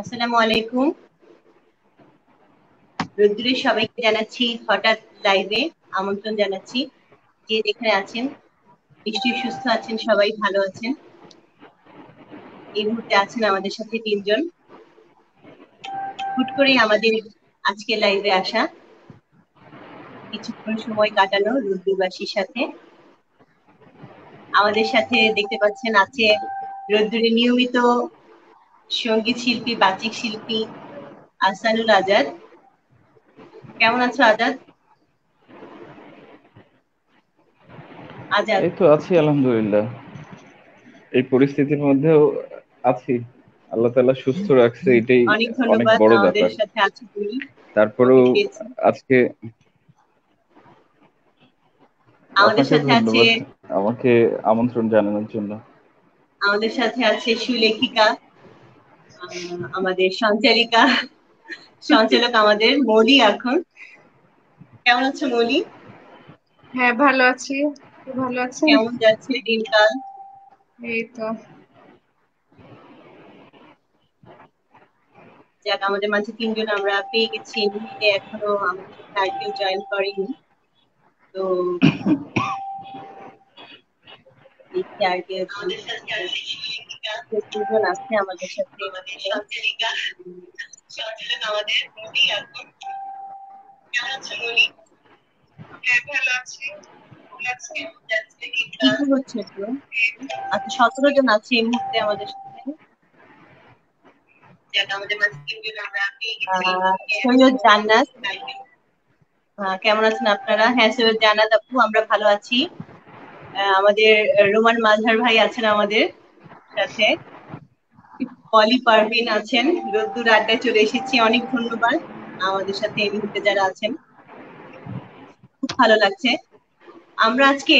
আসসালামু আলাইকুম। রোদ্দুরের সবাইকে জানাচ্ছি হঠাৎ লাইভে আমন্ত্রণ জানাচ্ছি। যে যেখানে আছেন নিশ্চয়ই সুস্থ আছেন, সবাই ভালো আছেন। এই মুহূর্তে আছেন আমাদের সাথে তিনজন। হুট করেই আমাদের আজকে লাইভে আসা, কিছুক্ষণ সময় কাটানো রোদ্দুরবাসীর সাথে। আমাদের সাথে দেখতে পাচ্ছেন আছে রোদ্দুরের নিয়মিত সঙ্গীত শিল্পী, বাচিক শিল্পী আহসানুল আজাদ। কেমন আছো আজাদ? আজাদ, এই তো আছি আলহামদুলিল্লাহ। এই পরিস্থিতির মধ্যেও আছি। আল্লাহ তাআলা সুস্থ রাখছে, এটাই অনেক অনেক ধন্যবাদ বড় আমাদের ব্যাপার। সাথে আছো তুমি। তোমাকে তারপরেও পেয়েছি। আজকে আমাদের আপনাকে সাথে আছে ধন্যবাদ আমাকে আমন্ত্রণ জানানোর জন্য। সুলেখিকা, আমাদের সঞ্চালিকা, সঞ্চালক আমাদের মৌলি। এখন কেমন আছো মৌলি? হ্যাঁ, ভালো আছি। আপনি ভালো আছেন? কেমন যাচ্ছে দিনকাল? এই তো। যাক, আমাদের মাঝে তিনজন আমরা পেয়ে গেছি এই মুহূর্তে, এখনো আমাদের সাথে আর কেউ জয়েন করেনি। তো দেখি আর কেউ দুজন আছে আমাদের সাথে এই মুহূর্তে। সঞ্চালক আমাদের মৌলি। এখন কেমন আছো মৌলি? হ্যাঁ, ভালো আছি। কেমন যাচ্ছে দিনকাল? কি হচ্ছে তো? আচ্ছা, 17 জন আছে এই মুহূর্তে আমাদের সাথে। যাক, আমাদের মাঝে তিনজন আমরা পেয়ে গেছি। সৈয়দ জান্নাত, কেমন আছেন আপনারা? হ্যাঁ, সৈয়দ জান্নাত আপু, আমরা ভালো আছি। আমাদের রোমান মাঝহার ভাই আছেন আমাদের সাথে। পলি পারভিন আছেন। রোদ্দুর আড্ডায় চলে এসেছি, অনেক ধন্যবাদ আমাদের সাথে এই মুহূর্তে যারা আছেন। খুব ভালো লাগছে। আমরা আজকে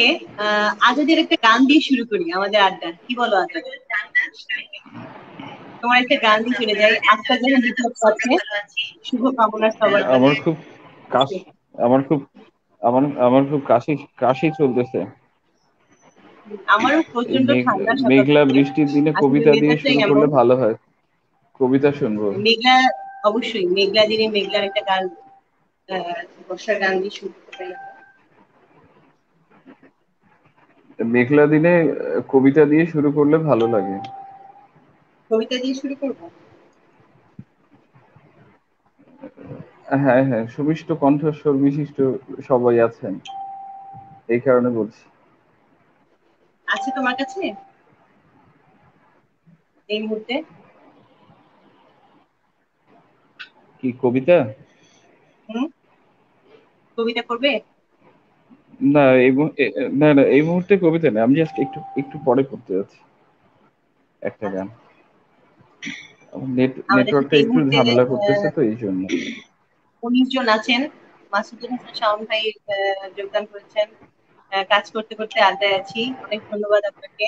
আজাদের একটা গান দিয়ে শুরু করি আমাদের আড্ডা, কি বলো আজাদ? তোমার একটা গান দিয়ে চলে যাই। আজকাল যখন বিপ্লব আছে, শুভ কামনা সবার আমার কাছে। খুব কাশ আমার খুব আমার আমার খুব কাশি কাশি চলতেছে। আমারও এই প্রচন্ড ঠান্ডা সকাল মেঘলা থেকে। বৃষ্টির দিনে আসলে কবিতা দিয়ে ওয়েদারটাই শুরু এমন। করলে ভালো হয়। কবিতা শুনবো। মেঘলা, অবশ্যই মেঘলা দিনে মেঘলার একটা গান, বর্ষার গান দিয়ে শুরু করতে পারি আমরা। মেঘলা দিনে কবিতা দিয়ে শুরু করলে ভালো লাগে। কবিতা দিয়ে শুরু করবো। হ্যাঁ হ্যাঁ, সুমিষ্ট কণ্ঠস্বর বিশিষ্ট সবাই আছেন, এই কারণে বলছি। আছে তোমার কাছে এই মুহূর্তে? কি কবিতা? হুম, কবিতা করবে? না না না, এই মুহূর্তে কবিতা না, আমি জাস্ট একটু একটু পরে পড়তে যাচ্ছি একটা গান। আমাদের সাথে নেটওয়ার্কটা এই একটু মুহূর্তে ঝামেলা করতেছে, তো এই জন্য। 19 জন আছেন। মাসুদুল হাসান শাওন ভাই যোগদান করেছেন। কাজ করতে করতে আড্ডায় আছি, অনেক ধন্যবাদ আপনাকে।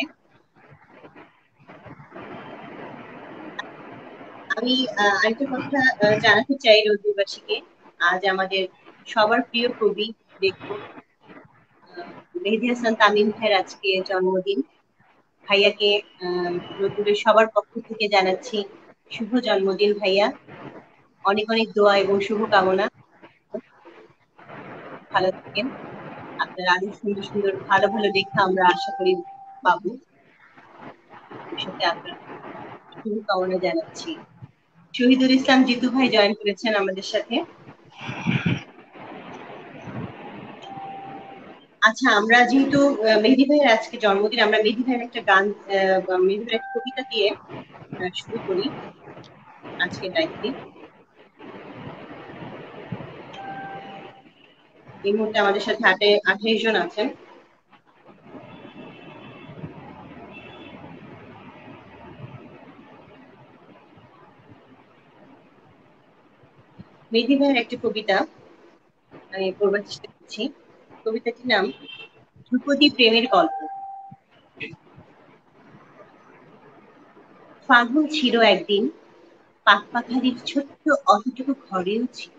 আমি আরেকটা কথা জানাতে চাই রোদ্দুরবাসীকে। আজ আমাদের সবার প্রিয় কবি, লেখক মেহেদী হাসান তামিম ভাইয়ের আজকে জন্মদিন। ভাইয়াকে রোদ্দুরের সবার পক্ষ থেকে জানাচ্ছি শুভ জন্মদিন ভাইয়া। অনেক অনেক দোয়া এবং শুভকামনা। ভালো থাকেন। আপনার আরো সুন্দর সুন্দর ভালো ভালো লেখা আমরা আশা করি পাবো ভবিষ্যতে। আপনার শুভকামনা জানাচ্ছি। শহীদুল ইসলাম জিতু ভাই জয়েন করেছেন আমাদের সাথে। আচ্ছা, আমরা যেহেতু মেহেদী ভাইয়ের আজকে জন্মদিন, আমরা মেহেদী ভাইয়ের একটা গান, মেহেদী ভাইয়ের একটা কবিতা দিয়ে শুরু করি আজকের লাইফে। এই মুহূর্তে আমাদের সাথে 28 জন আছেন। মেহেদী ভাইয়ের একটা কবিতা আমি পড়বার চেষ্টা করছি। কবিতাটির নাম ধ্রুপদী প্রেমের গল্প। ফাগুন ছিল একদিন, পাখপাখালির ছোট্ট অতটুকু ঘরেও ছিল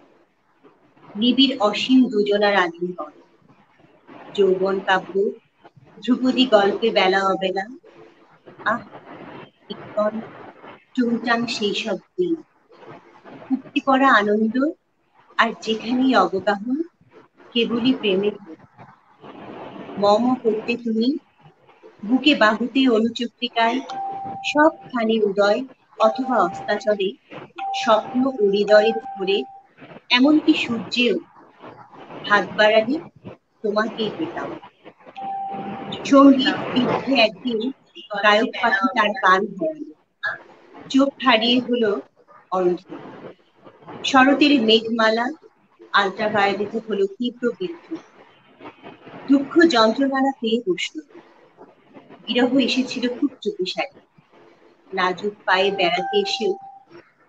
নিবিড় অসীম দুজনার আলিঙ্গন। যৌবন কাব্য, ধ্রুপদী গল্পে বেলা অবেলা। আহ, নির্জন টুংটাং সেই সব দিন, উপচে পড়া আনন্দ, আর যেখানেই অবগাহন কেবলই প্রেমের হোক। মম করতে তুমি বুকে বাহুতে অনুচক্রিকায়, সবখানে উদয় অথবা অস্তাচলে, স্বপ্ন ও হৃদয়ের ভরে, এমনকি সূর্যেও হাত বাড়ালে তোমাকেই পেতাম। সঙ্গীত বৃদ্ধে একদিন গায়ক পাখি তার গান হারালো, চোখ হারিয়ে হলো অন্ধ। শরতের মেঘমালা আল্ট্রাভায়োলেটে হলো তীব্র বিদ্যুৎ। দুঃখ যন্ত্রণারা পেয়ে বসল, বিরহ এসেছিল খুব চুপিসারে। নাজুক পায়ে বেড়াতে এসেও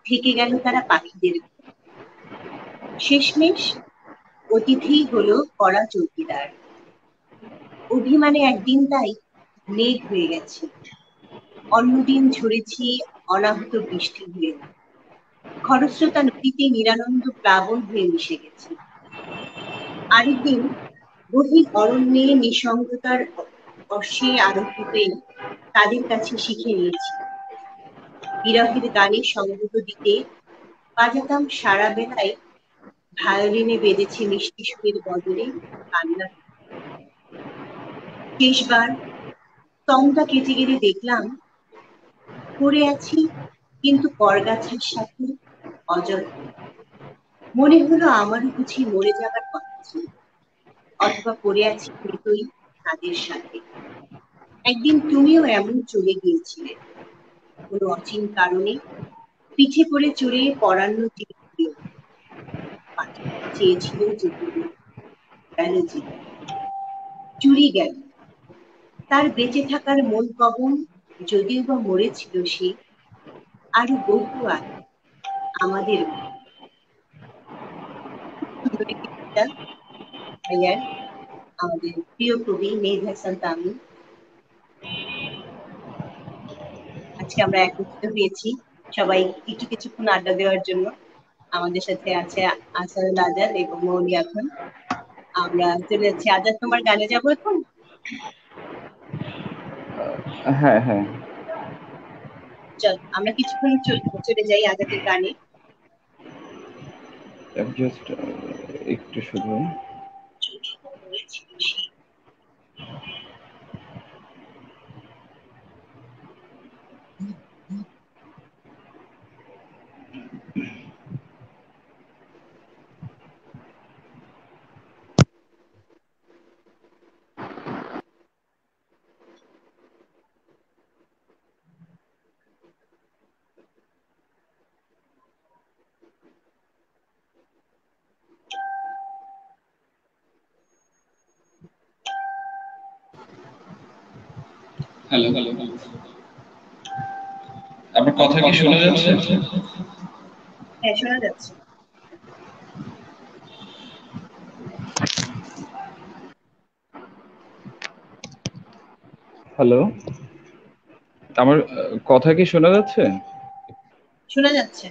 থেকে গেল তারা পাখিদের ঘরে। শেষমেশ অতিথি হলো কড়া চৌকিদার। অভিমানে একদিন তাই মেঘ হয়ে গেছে, অন্যদিন ঝরেছি অনাহত বৃষ্টি হয়ে। খরস্রোতা নদীতে নিরানন্দ প্লাবন হয়ে মিশে গেছে। আরেকদিন গভীর অরণ্যে নিঃসঙ্গতার অশ্বে আরোহী হয়ে তাদের কাছে শিখে নিয়েছি বিরহের গানে সঙ্গত দিতে। বাজাতাম সারা বেলায় ভায়োলিনে বেঁধেছে মিষ্টি সুরের বদলে কান্না। শেষবার স্তম্ভটা কেটে গেলে দেখলাম পড়ে আছি কিন্তু করগাছার সাথে অযত্ন। মনে হলো আমারও বুঝি মরে যাবার কথা ছিল, অথবা পড়ে আছি মৃতই তাদের সাথে। একদিন তুমিও এমন চলে গিয়েছিলে কোনো অচিন কারণে, পিঠে করে চড়ে পরান্ন চেয়েছিল যেতে, গেল যে চুরি গেল। তার বেঁচে থাকার মন কবন, যদিও বা মরেছিল সে আরো বহু আগে আমাদের। ভাইয়ার, আমাদের প্রিয় কবি মেহের হাসান তামিম। আজকে আমরা একত্রিত হয়েছি সবাই একটু কিছুক্ষণ আড্ডা দেওয়ার জন্য। আমাদের সাথে আছে আসারুল আজাদ এবং মৌলি। এখন আমরা চলে যাচ্ছি। আজাদ, তোমার গানে যাবো এখন। হ্যাঁ হ্যাঁ, চল আমরা কিছুক্ষণ চলে যাই আজাদের গানে। জাস্ট একটু শুধু। হ্যালো হ্যালো, আমার কথা কি শোনা যাচ্ছে? হ্যাঁ, শোনা যাচ্ছে। হ্যালো, আমার কথা কি শোনা যাচ্ছে? শোনা যাচ্ছে।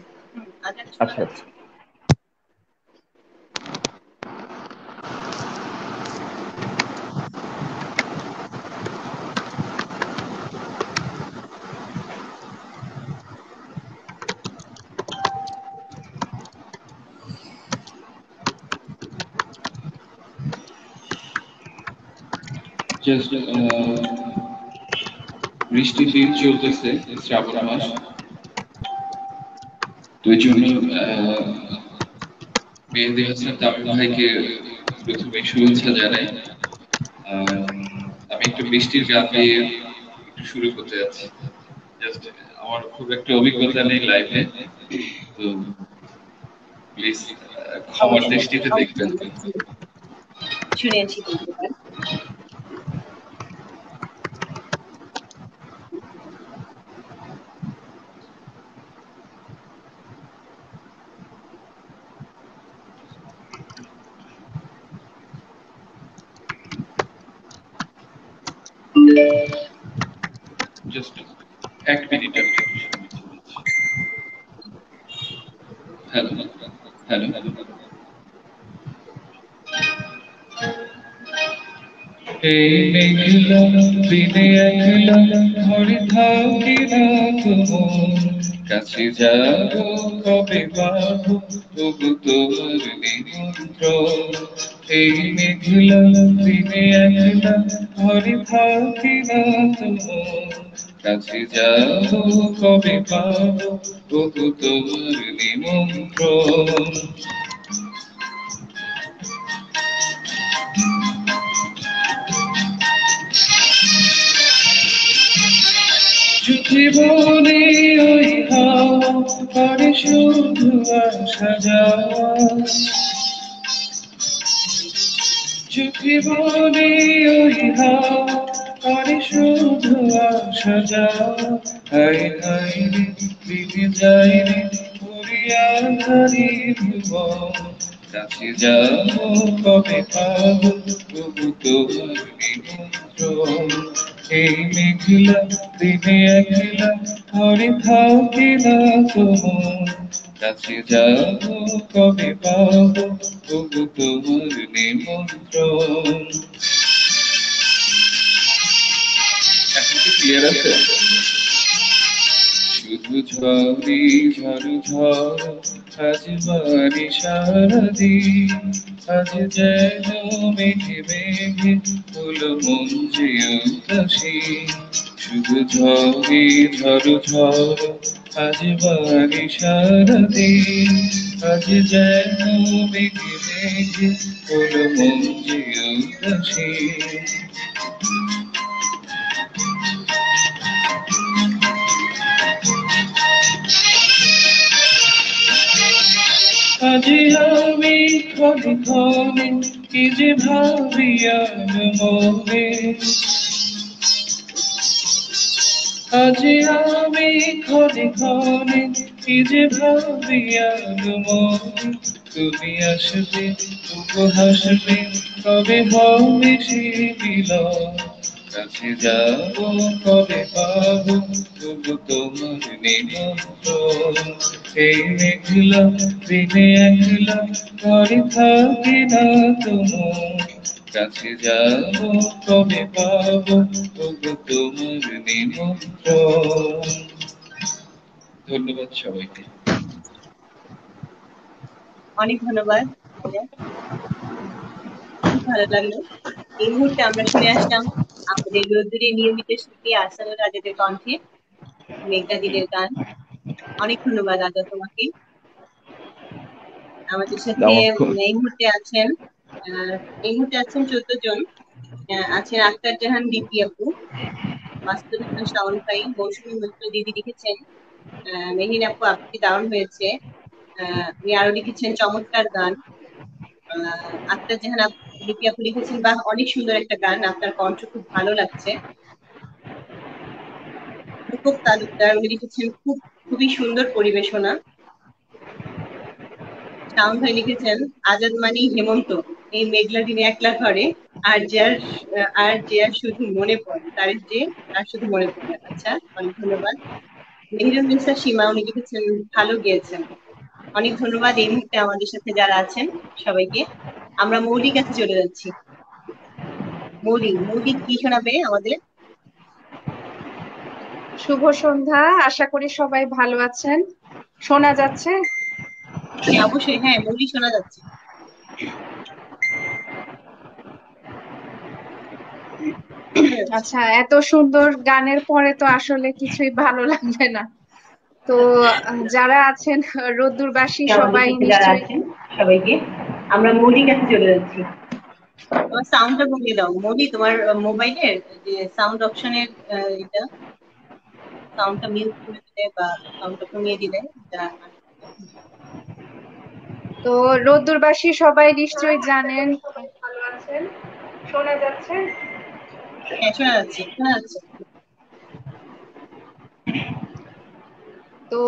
আজাদ, শোনা আচ্ছা যাচ্ছে। জাস্ট বৃষ্টির দিন চলতেছে, শ্রাবণ মাস, তো এই জন্য মেহেদী হাসান তামিম ভাইকে প্রথমে শুভেচ্ছা জানাই। আমি একটু বৃষ্টির গান দিয়ে একটু শুরু করতে যাচ্ছি। জাস্ট আমার খুব একটা অভিজ্ঞতা নেই লাইভে, তো প্লিজ ক্ষমার দৃষ্টিতে দেখবেন। শুনেছি বলতে পারেন। জাস্ট এক মিনিট আমি একটু হ্যালো হ্যালো, এই মেঘলা দিনে একলা ঘরে থাকি না তোমার কাছে যাব কবে পাবো তবু তোমার নিমন্ত্রণ এই মেঘলা দিনে একলা ঘরে থাকি না তোমার কাছে যাব কবে পাবো তবু তোমার নিমন্ত্রণ জীবনে ওই হাওয়া করে শুধু আসা যাওয়া জীবনে ওই হাওয়া করে শুধু আসা যাওয়া হাই হাই রে দিদি যাই রে পুরিয়া ধরি ভুবন কাছে যাব কবে পাবো তবু তোমার নিমন্ত্রণ এই মেঘলা দিনে একলা ঘরে থাকি না তোমার কাছে যাব কবে পাবো তবু তোমার নিমন্ত্রণ এখন কি ক্লিয়ার আছে শুধু ঝড়ি ঝড় ঝড় আজ বাড়ি সারাদিন আজ যেন মেঘে মেঘে হলো মন যে উদাসী শুধু ঝড়ি ঝড় ঝড় আজ বাড়ি সারাদিন আজ যেন মেঘে মেঘে হলো মন যে উদাসী আজি আমি ক্ষণে ক্ষণে কি যে ভাবিয়া মনে আজি আমি ক্ষণে ক্ষণে কি যে ভাবিয়া মনে তুমি আসবে তবু হাসবে কবে হবে সে মিলন কাছে যাব কবে পাবো তবু তোমার নিমন্ত্রণ এই মেঘলা দিনে একলা ঘরে থাকি না তোমার কাছে যাব কবে পাবো তবু তোমার নিমন্ত্রণ ধন্যবাদ সবাইকে অনেক ধন্যবাদ। খুব ভালো লাগলো। এই মুহূর্তে আমরা শুনে আসলাম আমাদের রোদ্দুরের নিয়মিত শিল্পী আহসানুর রাজেদের কণ্ঠে মেঘলা দিনের গান। অনেক ধন্যবাদ আজা তোমাকে। আমাদের সাথে এই মুহূর্তে আছেন 14 জন। আছেন আক্তার জাহান দিদি আপু, মাসুদ হাসান শাওন ভাই, মৌসুমী মিত্র দিদি লিখেছেন মেহিন আপু আপনি দারুণ হয়েছে। উনি আরো লিখেছেন চমৎকার গান। আক্তার জাহান লিপি আপু লিখেছেন বাহ অনেক সুন্দর একটা গান, আপনার কণ্ঠ খুব ভালো লাগছে। রূপক তালুকদার উনি লিখেছেন খুবই সুন্দর পরিবেশনা। শাওন ভাই লিখেছেন আজাদ মানি হেমন্ত এই মেঘলা দিনে একলা ঘরে আর যার শুধু মনে পড়ে তার শুধু মনে পড়ে। আচ্ছা, অনেক ধন্যবাদ। মেহিরুন্নেসা সীমা উনি লিখেছেন ভালো গিয়েছেন। অনেক ধন্যবাদ এই মুহূর্তে আমাদের সাথে যারা আছেন সবাইকে। আমরা মৌলিক কাছে চলে যাচ্ছি। মৌলিক কি শোনাবে আমাদের? শুভ সন্ধ্যা, আশা করি সবাই ভালো আছেন। শোনা যাচ্ছে? অবশ্যই, হ্যাঁ মৌলিক শোনা যাচ্ছে। আচ্ছা, এত সুন্দর গানের পরে তো আসলে কিছুই ভালো লাগবে না। তো যারা আছেন রোদ্দুরবাসী সবাই নিশ্চয়ই সবাইকে আমরা মৌলিক কাছে চলে যাচ্ছি। তোমার সাউন্ডটা কমিয়ে দাও মৌলি, তোমার মোবাইলের যে সাউন্ড অপশনের এটা সাউন্ডটা মিউট করে দিলে বা সাউন্ডটা কমিয়ে দিলে তো রোদ্দুরবাসী সবাই নিশ্চয়ই জানেন ভালো আছেন। শোনা যাচ্ছে? হ্যাঁ শোনা যাচ্ছে, শোনা যাচ্ছে। তো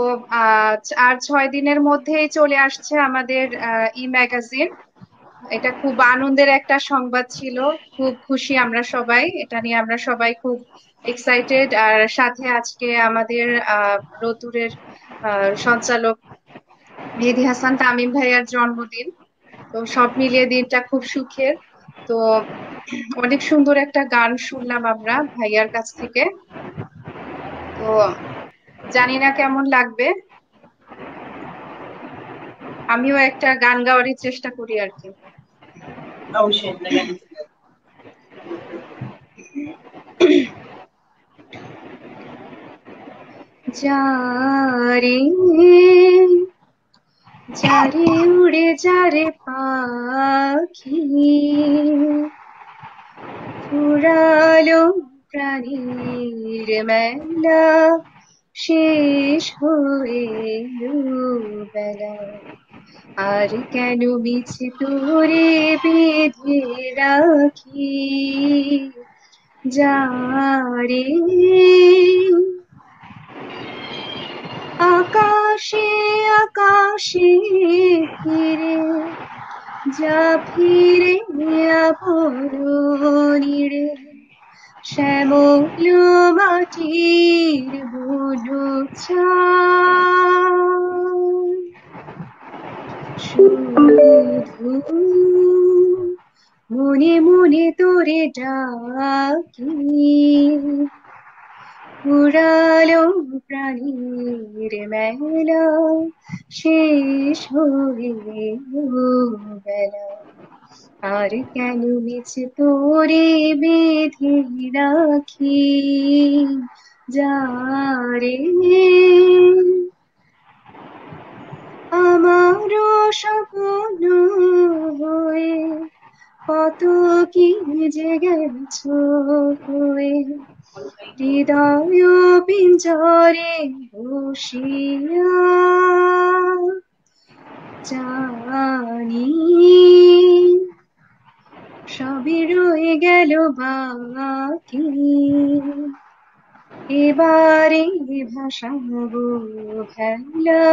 আর 6 দিনের মধ্যেই চলে আসছে আমাদের ই ম্যাগাজিন। এটা খুব আনন্দের একটা সংবাদ ছিল, খুব খুশি আমরা সবাই, এটা নিয়ে আমরা সবাই খুব এক্সাইটেড। আর সাথে আজকে আমাদের রোদ্দুরের সঞ্চালক মেহেদী হাসান তামিম ভাইয়ার জন্মদিন। তো সব মিলিয়ে দিনটা খুব সুখের। তো অনেক সুন্দর একটা গান শুনলাম আমরা ভাইয়ার কাছ থেকে। তো জানি না কেমন লাগবে, আমিও একটা গান গাওয়ারই চেষ্টা করি আর কি। অবশ্যই আপনার গানে চলে আসবো। যারে যারে উড়ে যারে পাখি, ফুরালো প্রাণীর মেলা, শেষ হয়ে এলো বেলা। আর কেন মিছে তোরে বেঁধে রাখি, যারে আকাশে আকাশে ফিরে যা ফিরে আবরণীরে, শ্যামল মাটির বুনো চাল, শুধু মনে মনে তোরে ডাকি, উড়ালো প্রাণীর মেলা, শেষ হয়ে এলো বেলা। আর কেন মিছে তোরে বেঁধে রাখি, যারে আমারও স্বপ্ন হয়ে কত কি যে গেছো হয়ে, হৃদয় পিঞ্জরে বসিয়া জানি সবই রয়ে গেল বাকি, এবারে ভাসাবো ভেলা,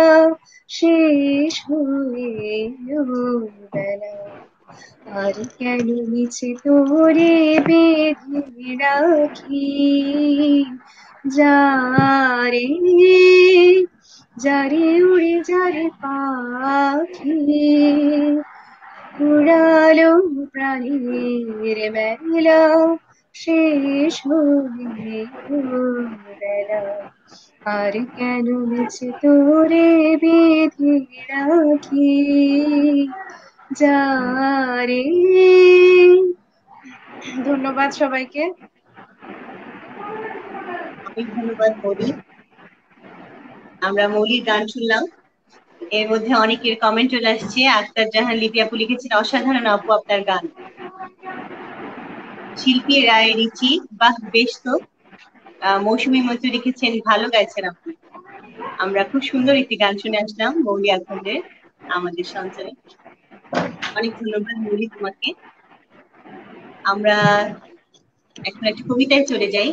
শেষ হয়ে এলো বেলা। আর কেন মিছে তোরে বেঁধে রাখি, যারে যারে উড়ে যারে পাখি, উড়ালো প্রাণীর মেলা, শেষ হয়ে এলো বেলা। আর কেন মিছে তোরে বেঁধে রাখি, যারে। ধন্যবাদ সবাইকে। অনেক ধন্যবাদ মৌলি। আমরা মৌলির গান শুনলাম, এর মধ্যে অনেকের কমেন্ট চলে আসছে। আক্তার জাহান লিপি আপু লিখেছেন, অসাধারণ আপু আপনার গান। শিল্পী রায় রিচি, বাহ বেশ তো। মৌসুমী মঞ্জু লিখেছেন, ভালো গাইছেন আপু। আমরা খুব সুন্দর একটি গান শুনে আসলাম মৌলি আখন্দের আমাদের সঞ্চয়ে। অনেক ধন্যবাদ মৌলি তোমাকে। আমরা এখন একটা কবিতায় চলে যাই।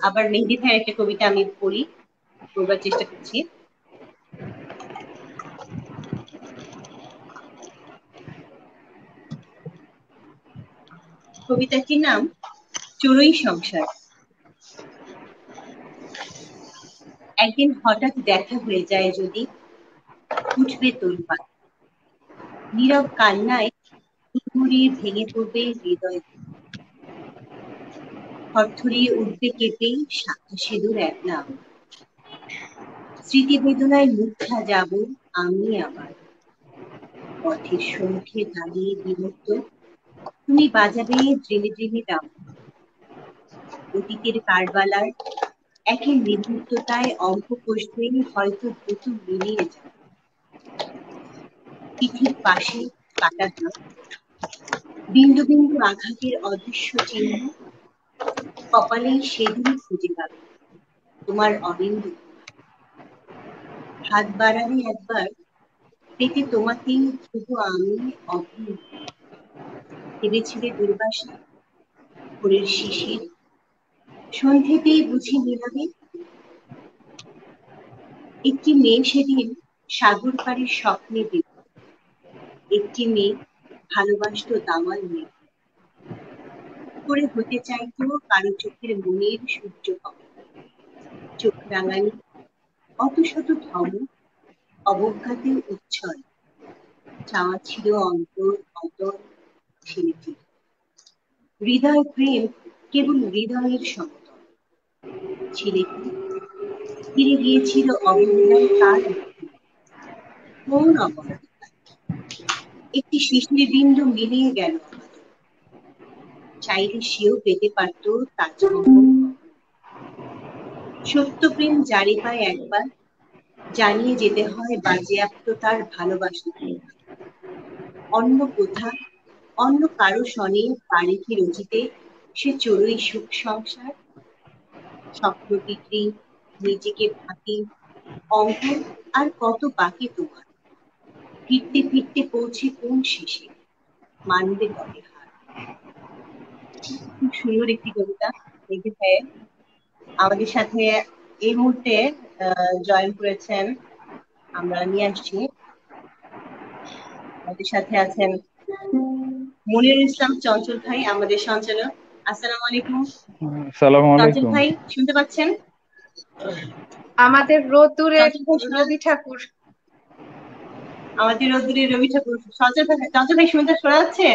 আবার মেহেদী ভাইয়ের একটা কবিতা আমি পড়ি, পড়বার চেষ্টা করছি। কবিতাটির নাম চড়ুই সংসার। একদিন হঠাৎ দেখা হয়ে যায় যদি, উঠবে তোলপাড়, নীরব কান্নায় হুড়মুড়িয়ে ভেঙে পড়বে হৃদয়, থরথরিয়ে উঠবে কেঁপে সিঁদুর এক নাম। স্মৃতি বেদনায় মুগ্ধা যাব আমি আবার, পথের শঙ্খে দাঁড়িয়ে বিমুক্ত তুমি বাজাবে দ্রিমে দ্রিমে দাম। অতীতের কারবালার একই নির্বুদ্ধতায় অঙ্ক কষবে হয়তো দ্রুত মিলিয়ে যাবে। পিঠির পাশে কাটা দাগ, বিন্দু বিন্দু আঘাতের অদৃশ্য চিহ্ন, কপালেই সেদিনই খুঁজে পাবে তোমার অনিন্দ। হাত বাড়ালে একবার পেতে তোমাকেই শুধু আমি অভিন্ন, ভেবেছিলে দুর্বাসা ভোরের শিশির, সন্ধেতেই বুঝি মিলাবে। একটি মেয়ে সেদিন সাগর পাড়ের স্বপ্নে দিল, একটি মেয়ে ভালোবাসত দামাল মেয়ে করে হতে চাইতো কারো চোখের মনের সূর্য কমল। চোখ রাঙানি, অত শত ধমক, অবজ্ঞাতে উচ্ছল, চাওয়া ছিল অন্তর অতল ছেলেটি। হৃদয় প্রেম কেবল হৃদয়ের সমতল। ছেলেটি ফিরে গিয়েছিল অবহেলায় তার কোন অপরাধ, একটি শিশির বিন্দু মিলিয়ে গেল অবাধ। চাইলে সেও পেতে পারত তাজমহল। সত্য প্রেম জারি পায় একবার, জানিয়ে যেতে হয় বাজেয়াপ্ত তার ভালোবাসা। অন্য কোথা, অন্য কারো সনে বাড়িতে রচিতে সে চড়ুই সুখ সংসার। স্বপ্ন বিক্রি, নিজেকে ফাঁকি, অঙ্ক আর কত বাকি তোমার। ফিরতে ফিরতে পৌঁছে কোন শেষে, মানবে কবে হার। খুব সুন্দর একটি কবিতা লিখেছে। আমাদের সাথে এই মুহূর্তে জয়েন করেছেন, আমরা নিয়ে আসছি। আমাদের সাথে আছেন মনিরুল ইসলাম চঞ্চল ভাই, আমাদের সঞ্চালক। আসসালামু আলাইকুম। আসসালামু চঞ্চল আলাইকুম। ভাই শুনতে পাচ্ছেন? আমাদের রোদ্দুরের চঞ্চল ভাই রবি ঠাকুর। আমাদের রোদ্দুরের রবি ঠাকুর। চঞ্চল ভাই শুনতে শোনা যাচ্ছে?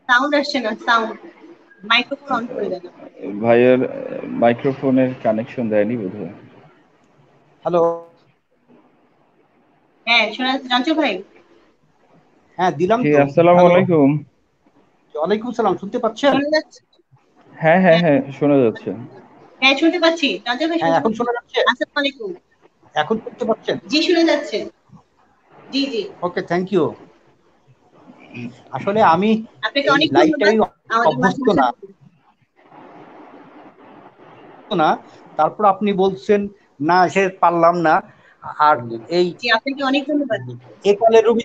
সাউন্ড আসছে না, সাউন্ড। মাইক্রোফোন অন করে দেন। ভাইয়ের মাইক্রোফোনের কানেকশন দেয়নি বোধহয়। হ্যালো। হ্যাঁ শোনা যাচ্ছে চঞ্চল ভাই? হ্যাঁ দিলাম জি তো। আসসালামু হ্যালো, আলাইকুম। ওয়ালাইকুম সালাম। শুনতে পাচ্ছেন? শোনা যাচ্ছে? হ্যাঁ হ্যাঁ হ্যাঁ শোনা যাচ্ছে। হ্যাঁ শুনতে পাচ্ছি। চঞ্চল ভাই হ্যাঁ শুনতে এখন পাচ্ছি। শোনা যাচ্ছে? আসসালামু আলাইকুম। এখন শুনতে পাচ্ছেন? জি শোনা যাচ্ছে। জি জি। ওকে, থ্যাংক ইউ। আসলে আমি আপনাকে এই অনেক লাইভটা ধন্যবাদ আমি আমাদের মাঝে অভ্যস্ত না, তারপর আপনি বলছেন না সে পারলাম না। আর এই জি আপনাকে অনেক ধন্যবাদ। একালের রবি,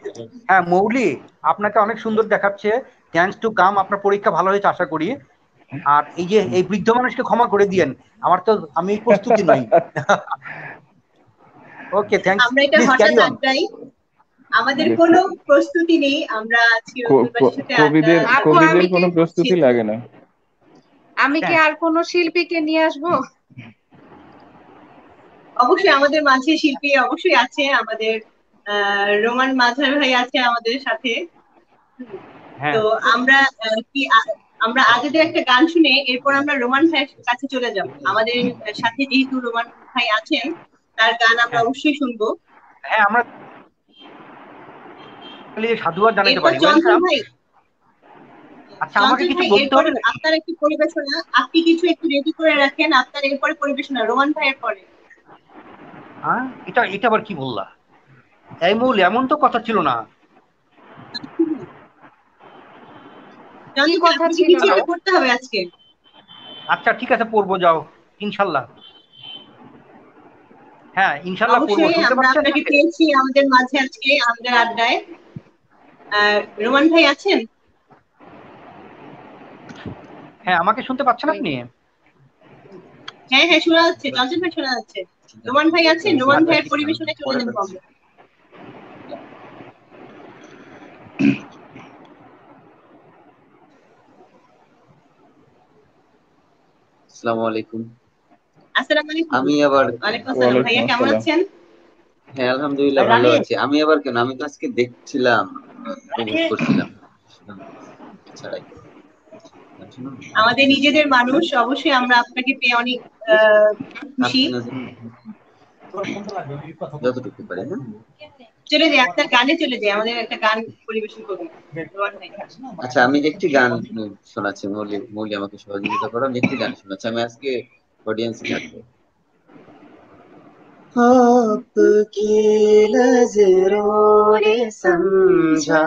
হ্যাঁ মৌলি আপনাকে অনেক সুন্দর দেখাচ্ছে। Thanks to come. আপনার পরীক্ষা ভালো হয়েছে আশা করি। আর এই যে এই বৃদ্ধ মানুষকে ক্ষমা করে দিয়েন, আমার তো আমি প্রস্তুতি নই। ওকে থ্যাঙ্কস, আমরা এটা প্লিজ হঠাৎ ক্যারি অন। আড্ডাই, আমাদের কোনো প্রস্তুতি নেই। আমরা আজকে রবিবাসীর সাথে আড্ডা আপু, কবিদের আমি কোনো প্রস্তুতি লাগে না। আমি কি আর কোনো শিল্পীকে নিয়ে আসবো? অবশ্যই আমাদের মাঝে শিল্পী অবশ্যই আছে, আমাদের রোমান মাঝার ভাই আছে আমাদের সাথে। হ্যাঁ তো আমরা আমরা আগে একটা গান শুনে এরপর আমরা রোমান ভাইয়ের কাছে চলে যাব। আমাদের সাথে যেহেতু রোমান ভাই আছেন, তার গান আমরা হ্যাঁ অবশ্যই শুনবো। হ্যাঁ আমরা সাধুবাদ জানাতে এরপর পারি। চঞ্চল ওয়েলকাম। ভাই, আচ্ছা আমাকে কিছু ভাই বলতে এরপর হবে? আপনার একটি পরিবেশনা, আপনি কিছু একটু রেডি করে রাখেন, আপনার এরপরে পরিবেশনা রোমান ভাইয়ের পরে। হ্যাঁ এটা এটা আবার কি বললা? এই মৌল এমন তো কথা ছিল না। কি কথা ছিল কিছু না? একটা করতে হবে আজকে। আচ্ছা ঠিক আছে, পড়বো, যাও ইনশাল্লাহ। হ্যাঁ ইনশাল্লাহ পড়বো। অবশ্যই শুনতে আমরা পাচ্ছেন আপনাকে আমাকে? পেয়েছি আমাদের মাঝে আজকে আমাদের আড্ডায়। রোমান ভাই আছেন? হ্যাঁ আমাকে শুনতে পাচ্ছেন আপনি? হ্যাঁ হ্যাঁ শোনা যাচ্ছে, চঞ্চল ভাই শোনা যাচ্ছে। রোমান ভাই আছেন? রোমান আচ্ছা ভাইয়ের ঠিক আছে, পরিবেশনে চলে যাবো আমরা। আসসালামু আলাইকুম। আসসালামু আলাইকুম। আমি আবার ওয়ালাইকুম আসসালাম। ওয়ালাইকুম ভাইয়া কেমন আসসালাম। আছেন? হ্যাঁ আলহামদুলিল্লাহ ভালো আছি। আমি আবার কেন, আমি তো আজকে দেখছিলাম, উপভোগ করছিলাম ছাড়াই। আমাদের নিজেদের মানুষ, অবশ্যই আমরা আপনাকে পেয়ে অনেক খুশি। যতটুকু পারি। হ্যাঁ চলে যাই আপনার গানে, চলে যাই, আমাদের একটা গান পরিবেশন করুন রোমান ভাই। আচ্ছা, আমি একটি গান শোনাচ্ছি। মৌলি মৌলি আমাকে সহযোগিতা করো। আমি একটি গান শোনাচ্ছি। আমি আজকে অডিয়েন্সে থাকবো। आपकी नजरों ने समझा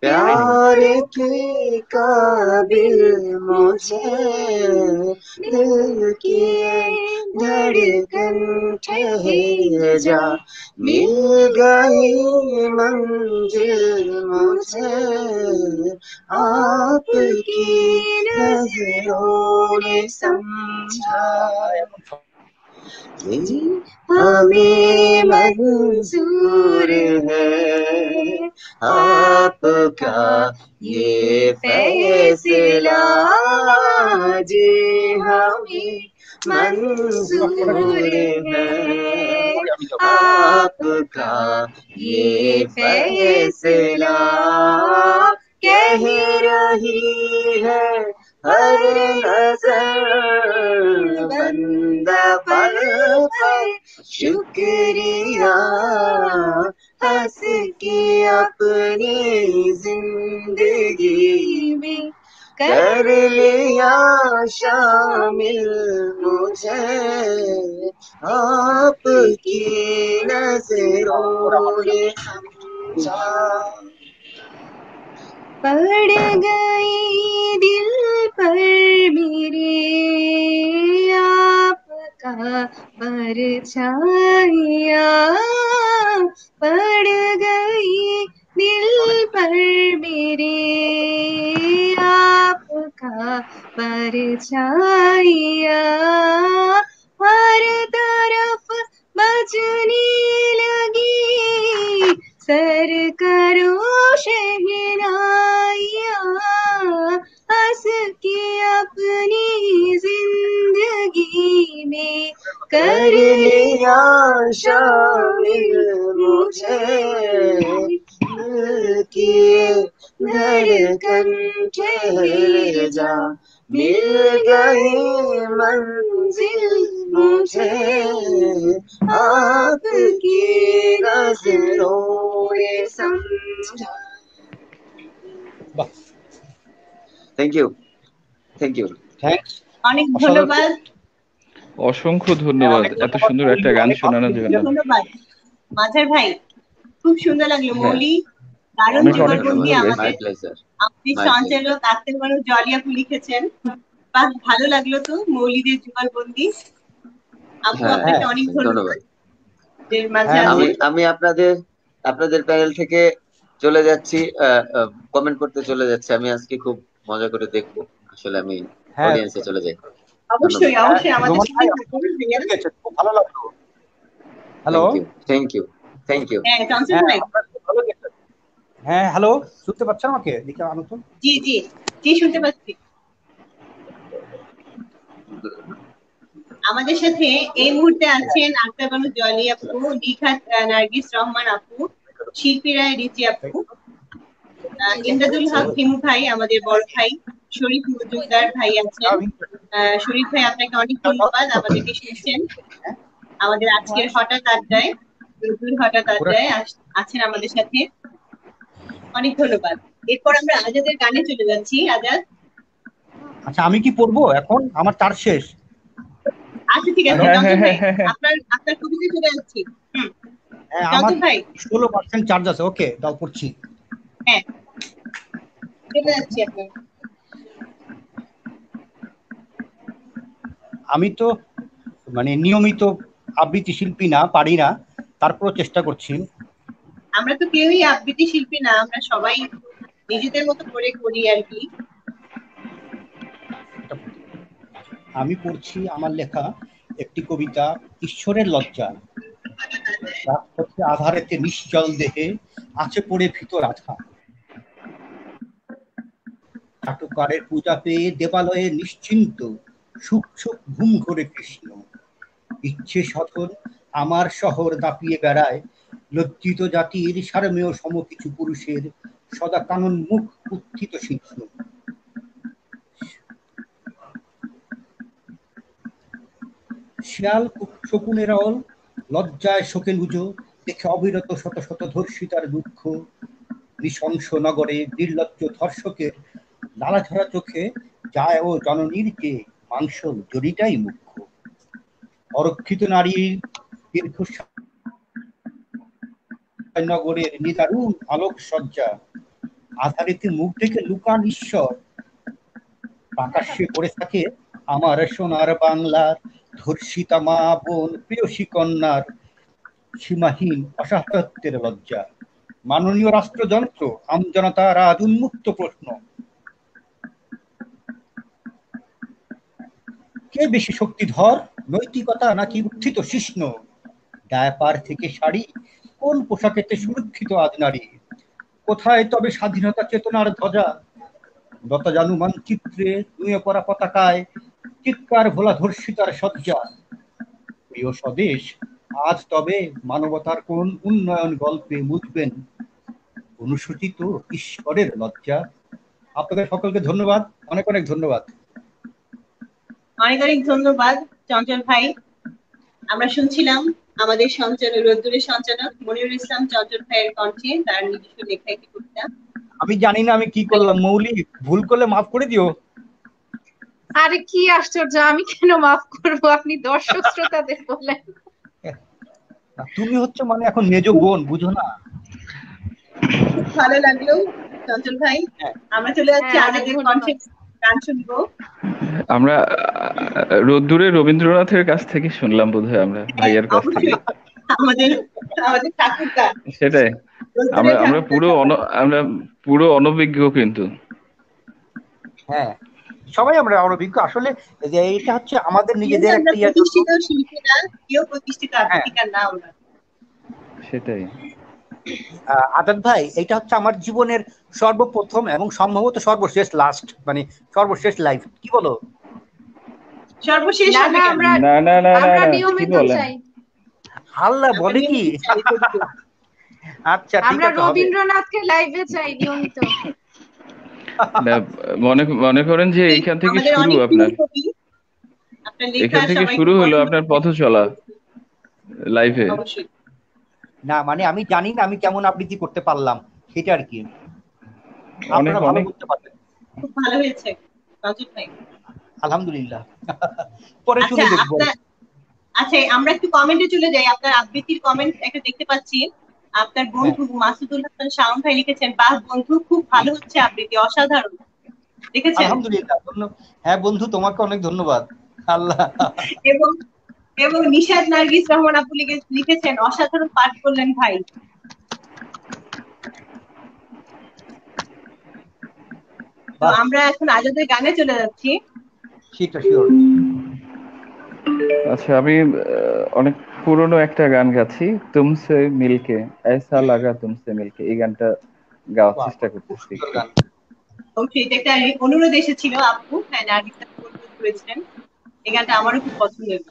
प्यार के काबिल मुझे, दिल की धड़कन ठहर जा, मिल गई मंजिल मुझे, आपकी नजरों ने समझा। ये हमें मंजूर है आपका ये फैसला, जी हमें मंजूर है आपका ये फैसला। कह रही है हर नजर बंदा पल पर शुक्रिया, हंस के अपनी जिंदगी में कर लिया शामिल मुझे आपकी नजरों ने समझा। पड़ गई दिल पर मेरे आपका परछाइया, पड़ गई दिल पर मेरे आपका परछाइया। हर तरफ बजने लगी सर करो शहनाइया, हंस के अपनी जिंदगी में कर लिया शामिल मुझे किए धड़कन ठहर जा, मिल गई मंजिल मुझे आपकी नजरों ने समझा। Thank you, thank you, thanks. অনেক ধন্যবাদ। অসংখ্য ধন্যবাদ এত সুন্দর একটা গান শোনানোর জন্য। ধন্যবাদ মাঝার ভাই, খুব সুন্দর লাগলো। হ্যাঁ, মৌলি দারুণ অনেক যুগলবন্দি সুন্দর আমাদের মাই প্লেজার। আমাদের সঞ্চালক আক্তার বানু জলি আপু লিখেছেন। বাহ, ভালো লাগলো তো মৌলিদের যুগলবন্দি। আপু হ্যাঁ, আপনাকে অনেক ধন্যবাদ। আমি আপনাদের প্যানেল থেকে চলে যাচ্ছি, কমেন্ট করতে চলে যাচ্ছি। আমি আজকে খুব মজা করে দেখবো, আসলে আমি অডিয়েন্সে চলে যাই। অবশ্যই অবশ্যই আমাদের সাথে খুব ভালো লাগলো। Hello, thank you, thank you. হ্যাঁ জনসন ভাই। হ্যাঁ হ্যালো, শুনতে পাচ্ছেন আমাকে? দেখি আনুন। জি জি জি শুনতে পাচ্ছি। আমাদের সাথে এই মুহূর্তে আছেন আক্তার বানু জলি আপু, নিখাত নার্গিস রহমান আপু, শিল্পী রায় রিচি আপু, ইমদাদুল হক হিমু ভাই আমাদের বড় ভাই, শরীফ মজুমদার ভাই আছেন। শরীফ ভাই আপনাকে অনেক ধন্যবাদ আমাদেরকে শুনছেন। আমাদের আজকের হঠাৎ আড্ডায় আছেন আমাদের সাথে, অনেক ধন্যবাদ। এরপর আমরা আজাদের গানে চলে যাচ্ছি। আজাদ, আচ্ছা আমি কি পড়বো এখন? আমার তার শেষ। আচ্ছা ঠিক আছে, আপনার কবিতা চলে যাচ্ছি। আমার 16% চার্জ আছে। ওকে, দাও পড়ছি। হ্যাঁ চলে যাচ্ছি আপনার। আমি তো মানে নিয়মিত আবৃত্তি শিল্পী না, পারি না, তারপর চেষ্টা করছি। আমরা তো কেউই আবৃত্তি শিল্পী না, আমরা সবাই নিজেদের মতো করে করি আর কি। আমি পড়ছি আমার লেখা একটি কবিতা, ঈশ্বরের লজ্জা। আধারেতে নিশ্চল দেহে আছে পড়ে ভিতর আধা, নাটকারের পূজা পেয়ে দেবালয়ে নিশ্চিন্ত সুখ সুখ ঘুম ঘরে কৃষ্ণ। ইচ্ছে সথল আমার শহর দাপিয়ে বেড়ায়, লজ্জিত জাতির সারমেয় সম কিছু পুরুষের সদা কানন মুখ উত্থিত সিংহ। শিয়াল শকুনের অল লজ্জায় শোকে লুজো, দেখে অবিরত শত শত ধর্ষিতার দুঃখ। নৃশংস নগরে নির্লজ্জ ধর্ষকের লালাঝরা চোখে যায় ও জননীর যে মাংস জড়িটাই মুখ্য। অরক্ষিত নারীর দীর্ঘ নগরের নিদারুণ আলোক সজ্জা, আধারিতে মুখ দেখে লুকান ঈশ্বর। প্রকাশ্যে পড়ে থাকে আমার সোনার বাংলার ধর্ষিতা মা বোন প্রিয়সী কন্যার সীমাহীন অসাহত্যের লজ্জা। মাননীয় রাষ্ট্রযন্ত্র আমজনতার আজ উন্মুক্ত প্রশ্ন, কে বেশি শক্তিধর নৈতিকতা নাকি উত্থিত শিষ্ণ, ডায়াপার থেকে শাড়ি, কোন পোশাকেতে সুরক্ষিত আজ নারী? কোথায় তবে স্বাধীনতা চেতনার ধ্বজা? দতাজানু মানচিত্রে নুয়ে পড়া পতাকায় চিৎকার ভোলা ধর্ষিতার শয্যা। প্রিয় স্বদেশ, আজ তবে মানবতার কোন উন্নয়ন গল্পে বুঝবেন অনুসূচিত ঈশ্বরের লজ্জা? আপনাদের সকলকে ধন্যবাদ, অনেক অনেক ধন্যবাদ। অনেক অনেক ধন্যবাদ চঞ্চল ভাই। আমরা শুনছিলাম আমাদের সঞ্চালক, রোদ্দুরের সঞ্চালক মনিরুল ইসলাম চঞ্চল ভাইয়ের কণ্ঠে তার নিজস্ব লেখা একটি কবিতা। আমি জানি না আমি কি করলাম, মৌলি ভুল করলে মাফ করে দিও। আরে কি আশ্চর্য, আমি কেন মাফ করবো, আপনি দর্শক শ্রোতাদের বলেন। তুমি হচ্ছে মানে এখন মেজ বোন, বুঝো না? খুব ভালো লাগলো চঞ্চল ভাই। আমরা চলে যাচ্ছি আমাদের কণ্ঠে গান শুনবো। আমরা রোদ্দুরে রবীন্দ্রনাথের কাছ থেকে শুনলাম বোধহয়, আমরা ভাইয়ের কাছ থেকে। আমাদের ঠাকুরদা, সেটাই, আমরা পুরো অনভিজ্ঞ কিন্তু। হ্যাঁ, সবাই আমরা অনভিজ্ঞ। আসলে এইটা হচ্ছে আমাদের নিজেদের একটা প্রতিষ্ঠিত শিল্পী না, কেউ প্রতিষ্ঠিত আত্মীকার না আমরা। সেটাই। আজাদ ভাই, এটা হচ্ছে আমার জীবনের সর্বপ্রথম এবং সম্ভবত সর্বশেষ সর্বশেষ লাইভ, কি বলো? সর্বশেষ আল্লাহ বলে কি? আচ্ছা, আমরা রবীন্দ্রনাথকে লাইভে চাই নিয়মিত। মনে করেন যে এইখান থেকে শুরু, এখান থেকে শুরু হলো আপনার পথ চলা লাইভে। না মানে আমি জানি না আমি কেমন আবৃত্তি করতে পারলাম, সেটা আর কি। আপনারা ভালো করতে পারবেন। খুব ভালো হয়েছে রাজীব ভাই, আলহামদুলিল্লাহ। পরে শুনে দেখব। আচ্ছা, আমরা একটু কমেন্টে চলে যাই। আপনার আবৃত্তির কমেন্ট একটা দেখতে পাচ্ছি। আপনার বন্ধু মাসুদুল হাসান শাওন ভাই লিখেছেন, বাহ বন্ধু, খুব ভালো হচ্ছে আবৃত্তি, অসাধারণ। দেখেছেন? আলহামদুলিল্লাহ। হ্যাঁ বন্ধু, তোমাকে অনেক ধন্যবাদ। আল্লাহ। এবং নিশাদ নার্গিস রহমান আপু লিখেছেন, অসাধারণ পাঠ করলেন ভাই। তো আমরা এখন আজাদের গানে চলে যাচ্ছি। আচ্ছা, আমি অনেক পুরনো একটা গান গাচ্ছি, তুমসে মিলকে, ऐसा लगा तुमसे मिलके। এই গানটা গাওয়ার চেষ্টা করতেছি। ওকে, এটা একটা অনুরোধ এসেছিল আপু, হ্যাঁ নার্গিস আপু অনুরোধ করেছিলেন। এই গানটা আমারও খুব পছন্দের।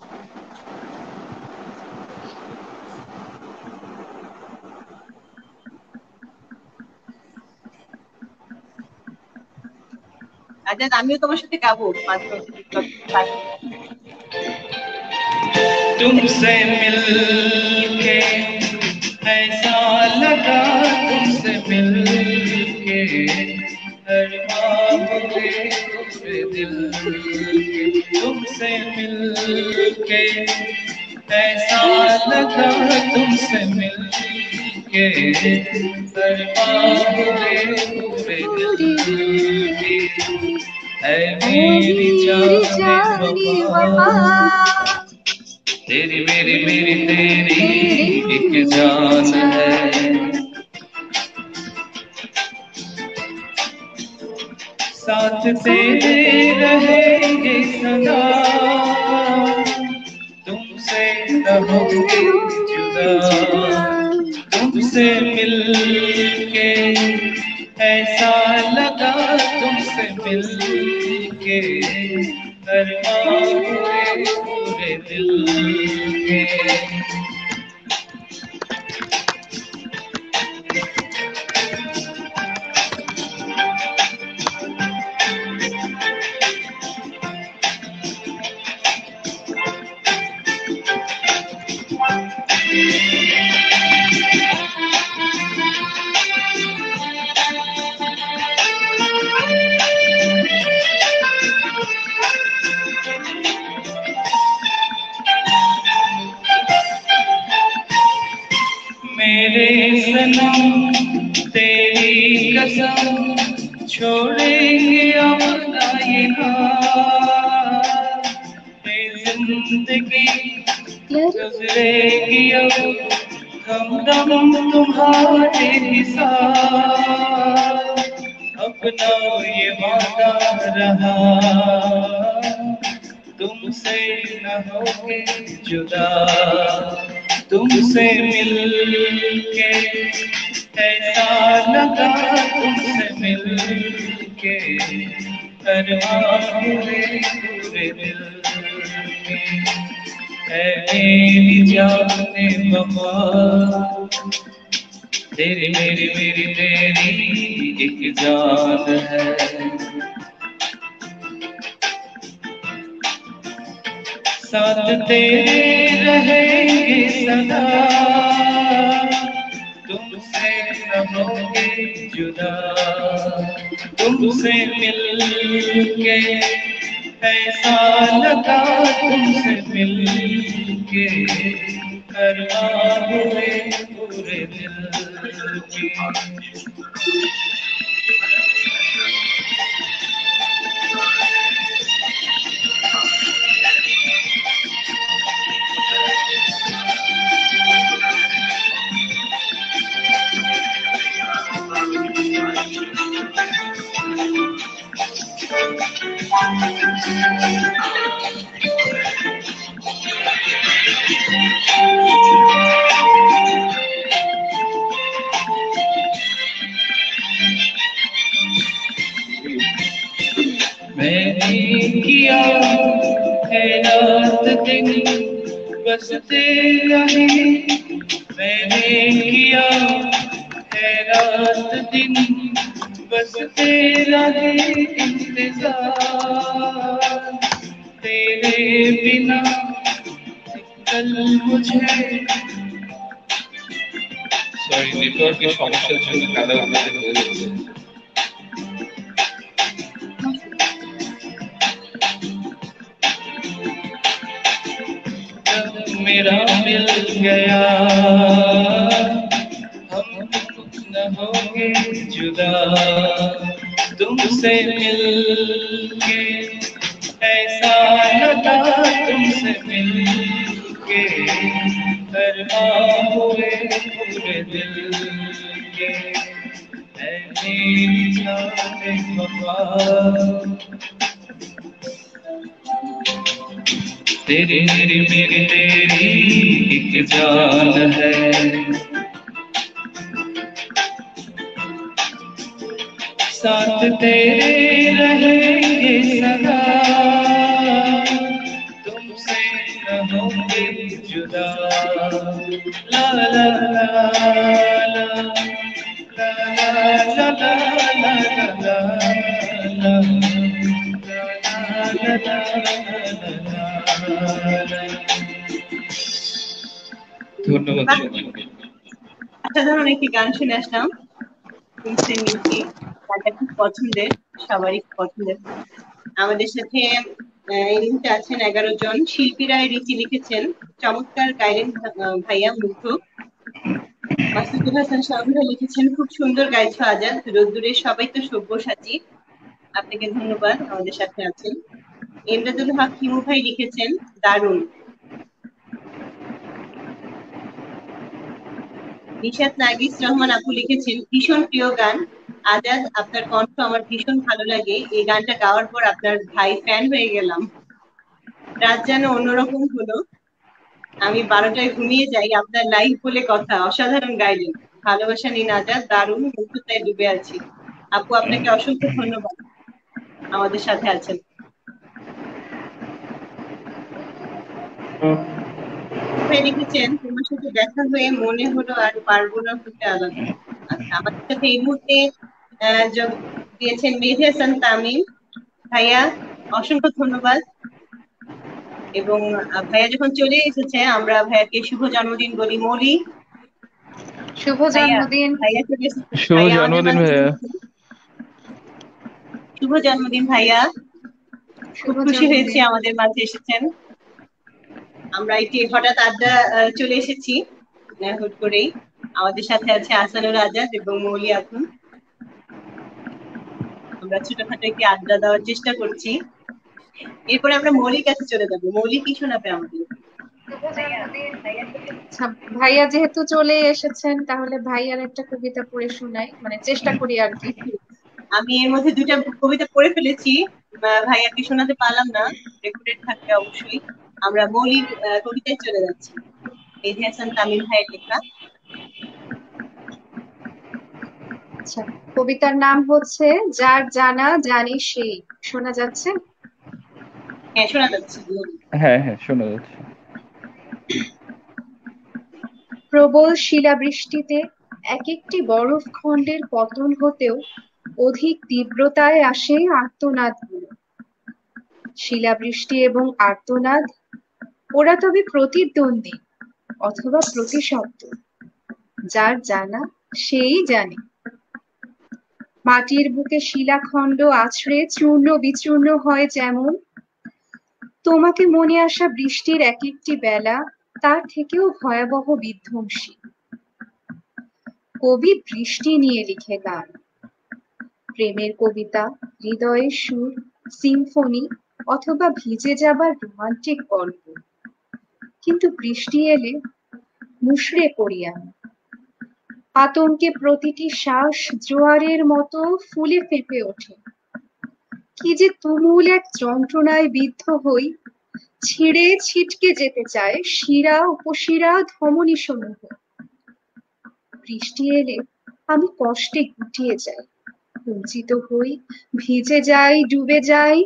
আজাদ, আমিও তোমার সাথে গাবো মাঝে মাঝে। तुमसे मिलके ऐसा लगा, तुमसे मिलके अरमान हुए पूरे दिल के। तुमसे मिलके ऐसा लगा, तुमसे मिलके अरमान हुए पूरे दिल के। ऐ मेरी जाने वफा, तेरी मेरी मेरी तेरी एक जान है। साथ तेरे रहेंगे सदा, तुमसे न होंगे जुदा। तुमसे मिलके ऐसा लगा, तुमसे मिलके अरमान हुए पूरे दिल के। मेरे सनम तेरी कसम, छोड़ेंगे अपना ये हाल। जिंदगी गुजरेगी अब हमदम तुम्हारे ही साथ। अपना ये वादा रहा, तुमसे न होके जुदा, तुमसे मिलके ऐसा लगा, तुमसे मिलके अरमान हुए पूरे दिल में। है मेरी जाने वफा, तेरी मेरी मेरी तेरी एक जान है। साथ तेरे रहेंगे सदा, तुमसे न होंगे जुदा, तुमसे मिलके ऐसा लगा, तुमसे मिलके अरमान हुए पूरे दिल में। मैंने किया है रात दिन बस तेरा ही, मैंने किया है रात दिन बस तेरा ही इंतजार। तेरे बिना कल मुझे, সরি নেটওয়ার্কের সমস্যার জন্য কাদা কাদা হয়ে যাচ্ছে। मेरा मिल गया हम न होंगे जुदा, तुमसे मिलके ऐसा लगा, तुमसे मिलके अरमान हुए पूरे दिल के। ऐ मेरी जाने वफा, तेरी मेरी मेरी तेरी एक जान है। साथ तेरे रहेंगे सदा, तुमसे न होंगे जुदा। ला ला ला ला ला ला ला ला ला ধন্যবাদ সবাইকে। অসাধারণ একটি গান শুনে আসলাম, তুমসে মিলকে। গানটা খুব পছন্দের, সবারই খুব পছন্দের। আমাদের সাথে এই মুহূর্তে আছেন 11 জন শিল্পীরা। রীতি লিখেছেন, চমৎকার গাইলেন ভাইয়া মুগ্ধ। মাসুদুল হাসান সাহেব লিখেছেন, খুব সুন্দর গাইছো আজাদ, রোদ্দুরের সবাই তো সব্যসাচী। আপনাকে ধন্যবাদ, আমাদের সাথে আছেন। এমদাদুল হক হিমু ভাই লিখেছেন, দারুণ। নিশাত নাগিস রহমান আপু লিখেছেন, ভীষণ প্রিয় গান আজাদ, আপনার কণ্ঠ আমার ভীষণ ভালো লাগে। এই গানটা গাওয়ার পর আপনার ভাই ফ্যান হয়ে গেলাম। রাত যেন অন্যরকম হলো, আমি 12টায় ঘুমিয়ে যাই, আপনার লাইভ বলে কথা। অসাধারণ গাইলেন, ভালোবাসা নিন আজাদ, দারুণ, মুগ্ধতায় ডুবে আছি। আপু আপনাকে অসংখ্য ধন্যবাদ, আমাদের সাথে আছেন। লিখেছেন, তোমার সাথে দেখা হয়ে মনে হলো আর পারবো না হতে আলাদা। আচ্ছা, আমাদের সাথে এই মুহূর্তে যোগ দিয়েছেন মেহেদি হাসান তামিম ভাইয়া, অসংখ্য ধন্যবাদ। এবং ভাইয়া যখন চলে এসেছে, আমরা ভাইয়াকে শুভ জন্মদিন বলি। মৌলি, শুভ জন্মদিন ভাইয়া চলে এসেছে। শুভ জন্মদিন ভাইয়া। শুভ জন্মদিন ভাইয়া, খুব খুশি হয়েছি আমাদের মাঝে এসেছেন। আমরা একটি হঠাৎ আড্ডা চলে এসেছি হুট করেই। আমাদের সাথে আছে আহসানুর আজাদ এবং মৌলি আপু। আমরা ছোটখাটো একটি আড্ডা দেওয়ার চেষ্টা করছি। এরপরে আমরা মৌলির কাছে চলে যাবো। মৌলি কি শোনাবে আমাদের? ভাইয়া যেহেতু চলে এসেছেন, তাহলে ভাইয়ার একটা কবিতা পড়ে শোনাই, মানে চেষ্টা করি আর কি। আমি এর মধ্যে 2টা কবিতা পড়ে ফেলেছি, ভাইয়াকে শোনাতে পারলাম না, রেকর্ডেড থাকবে অবশ্যই। আমরা মৌলির কবিতায় চলে যাচ্ছি, মেহেদী হাসান তামিম ভাইয়ের লেখা। আচ্ছা, কবিতার নাম হচ্ছে যার জানা জানি সেই। শোনা যাচ্ছে? হ্যাঁ, শোনা যাচ্ছে। হ্যাঁ হ্যাঁ, শোনা যাচ্ছে। প্রবল শিলাবৃষ্টিতে এক একটি বরফ খণ্ডের পতন হতেও অধিক তীব্রতায় আসে আর্তনাদগুলো। শিলাবৃষ্টি এবং আর্তনাদ, ওরা তবে প্রতিদ্বন্দ্বী অথবা প্রতিশব্দ। যার জানা সেই জানে। মাটির বুকে শিলাখণ্ড আছড়ে চূর্ণ বিচূর্ণ হয় যেমন, তোমাকে মনে আসা বৃষ্টির এক একটি বেলা তার থেকেও ভয়াবহ বিধ্বংসী। কবি বৃষ্টি নিয়ে লিখে গান, প্রেমের কবিতা, হৃদয়ের সুর, সিম্ফনি অথবা ভিজে যাবার রোমান্টিক গল্প। কিন্তু বৃষ্টি এলে মুষড়ে পড়ি আমি। আতঙ্কে প্রতিটি শ্বাস জোয়ারের মতো ফুলে ফেঁপে ওঠে। কি যে তুমুল এক যন্ত্রণায় বিদ্ধ হই, ছিঁড়ে ছিটকে যেতে চায় শিরা উপশিরা ধমনী সমূহ। বৃষ্টি এলে আমি কষ্টে গুটিয়ে যাই, কুঞ্চিত হই, ভিজে যাই, ডুবে যাই,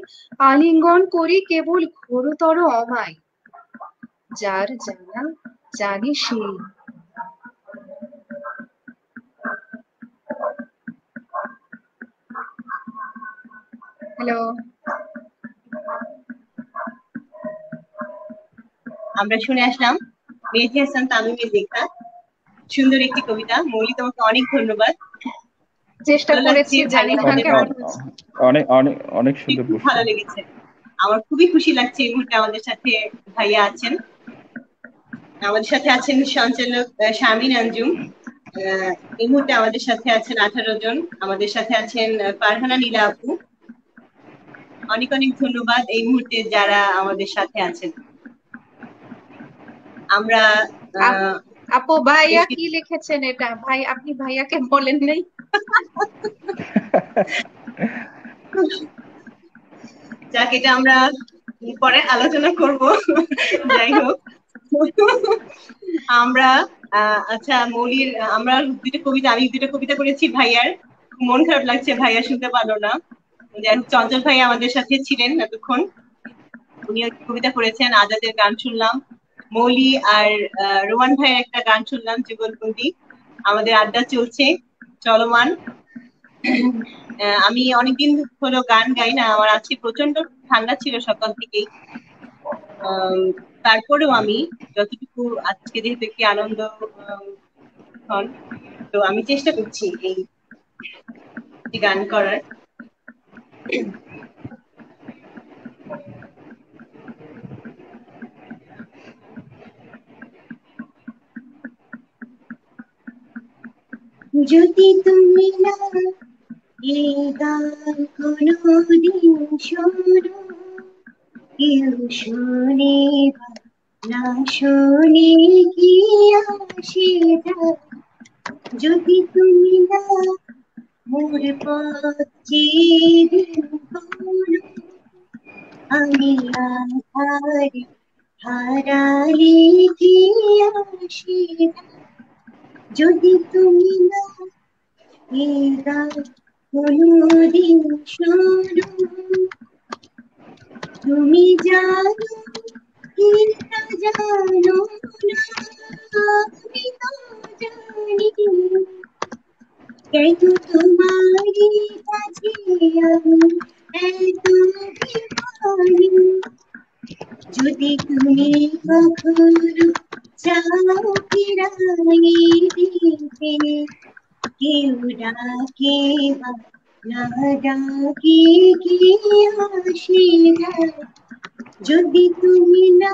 আলিঙ্গন করি কেবল ঘোরতর অমায়। যার জানা জানি সেই। হ্যালো, আমরা শুনে আসলাম মেহেদী হাসান তামিমের লেখা সুন্দর একটি কবিতা। মৌলি, তোমাকে অনেক ধন্যবাদ। চেষ্টা ভালো করেছি, লাগছে জানি ভাইয়া না আমাদের কেমন মাঝে। হয়েছে। অনেক অনেক অনেক সুন্দর খুব প্রশ্ন। ভালো লেগেছে, আমার খুবই খুশি লাগছে এই মুহূর্তে আমাদের সাথে ভাইয়া আছেন। আমাদের সাথে আছেন সঞ্চালক শামিন আঞ্জুম, এই মুহূর্তে আমাদের সাথে আছেন 18 জন। আমাদের সাথে আছেন ফারহানা নীলা আপু। অনেক অনেক ধন্যবাদ এই মুহূর্তে যারা আমাদের সাথে আছেন। আমরা আপু, ভাইয়া কি লিখেছেন এটা? ভাই, আপনি ভাইয়াকে বলেন নাই? যাক, এটা আমরা পরে আলোচনা করব। যাই হোক, আমরা আচ্ছা মৌলির আমরা দুটো কবিতা, আমি দুটো কবিতা করেছি ভাইয়ার। মন খারাপ লাগছে ভাইয়া শুনতে পারলো না। যাই হোক, চঞ্চল ভাই আমাদের সাথে ছিলেন এতক্ষণ, উনি কবিতা করেছেন। আজাদের গান শুনলাম, মৌলি আর রোমান ভাইয়ের একটা গান শুনলাম, যুগলবন্দি। আমাদের আড্ডা চলছে চলমান। আমি অনেকদিন হলো গান গাই না, আমার আজকে প্রচন্ড ঠান্ডা ছিল সকাল থেকেই। তারপরেও আমি যতটুকু, আজকে যেহেতু একটি আনন্দ তো আমি চেষ্টা করছি এই গান করার। যদি তুমি না এই গান কোনদিন শোনো, কেউ শোনে না শোনে কি আসে যায়। যদি তুমি না মোর পথে দিন বলো, আমি আধারে হারালে কি আসে যায়। যদি তুমি না এই গান কোনদিন শোনো, তুমি জানো কি না জানো না, আমি তো জানি কেন তোমারই কাছে আমি এত বিমানি। যদি তুমি কখনো চাও ফিরাই দিতে, কেউ ডাকে বা না ডাকে কি আসে যায়। যদি তুমি না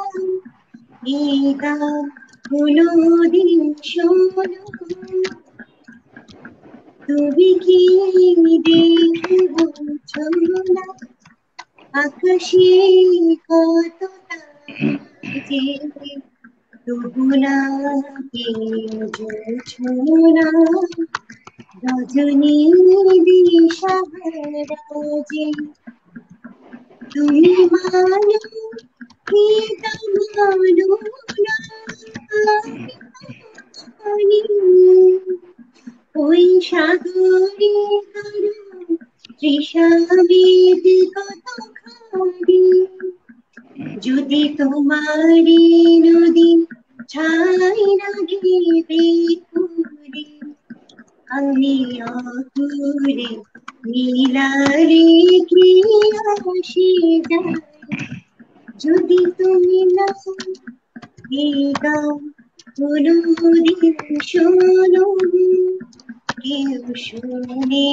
এই গান কোনদিন শোনো, তুমি কি দেখে বুঝো না আকাশে কত তারা যে, তবু না বুঝো না রজনী দিশাহারা যে। তুমি মানো কি তা মানো না, আমি ওই সাগরে কারো তৃষাবেদ কতখানি, যদি তোমারি নদী ছাই লাগে বেকুরে, আমি অকুরে নীলারে কি আসে যায়, যদি তুমি না এই গাও কোনদিন শোনো, কেউ শুনে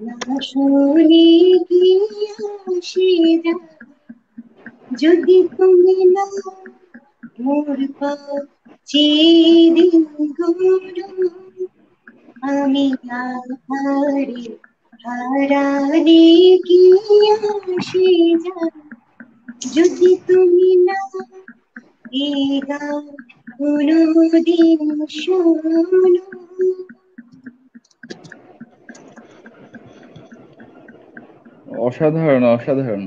না শুনে কি আসে যায়, যদি তুমি না মোর পথে দিন গুরু, আমি আধারে হারালে কি আসে যায়, যদি তুমি না এই গাও কোনদিন শোনো। অসাধারণ অসাধারণ।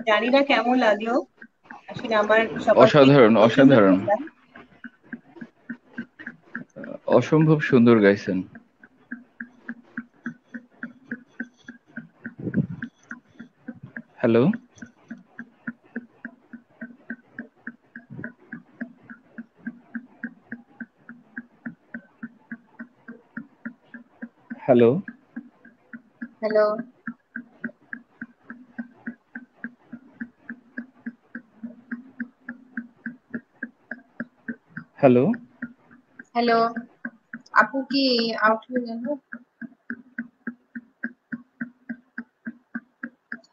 জানি না কেমন লাগলো, আসলে আমার অসাধারণ অসাধারণ, অসম্ভব সুন্দর গাইছেন। Hello hello hello, hello hello, আপু কি আউট হয়ে গেল?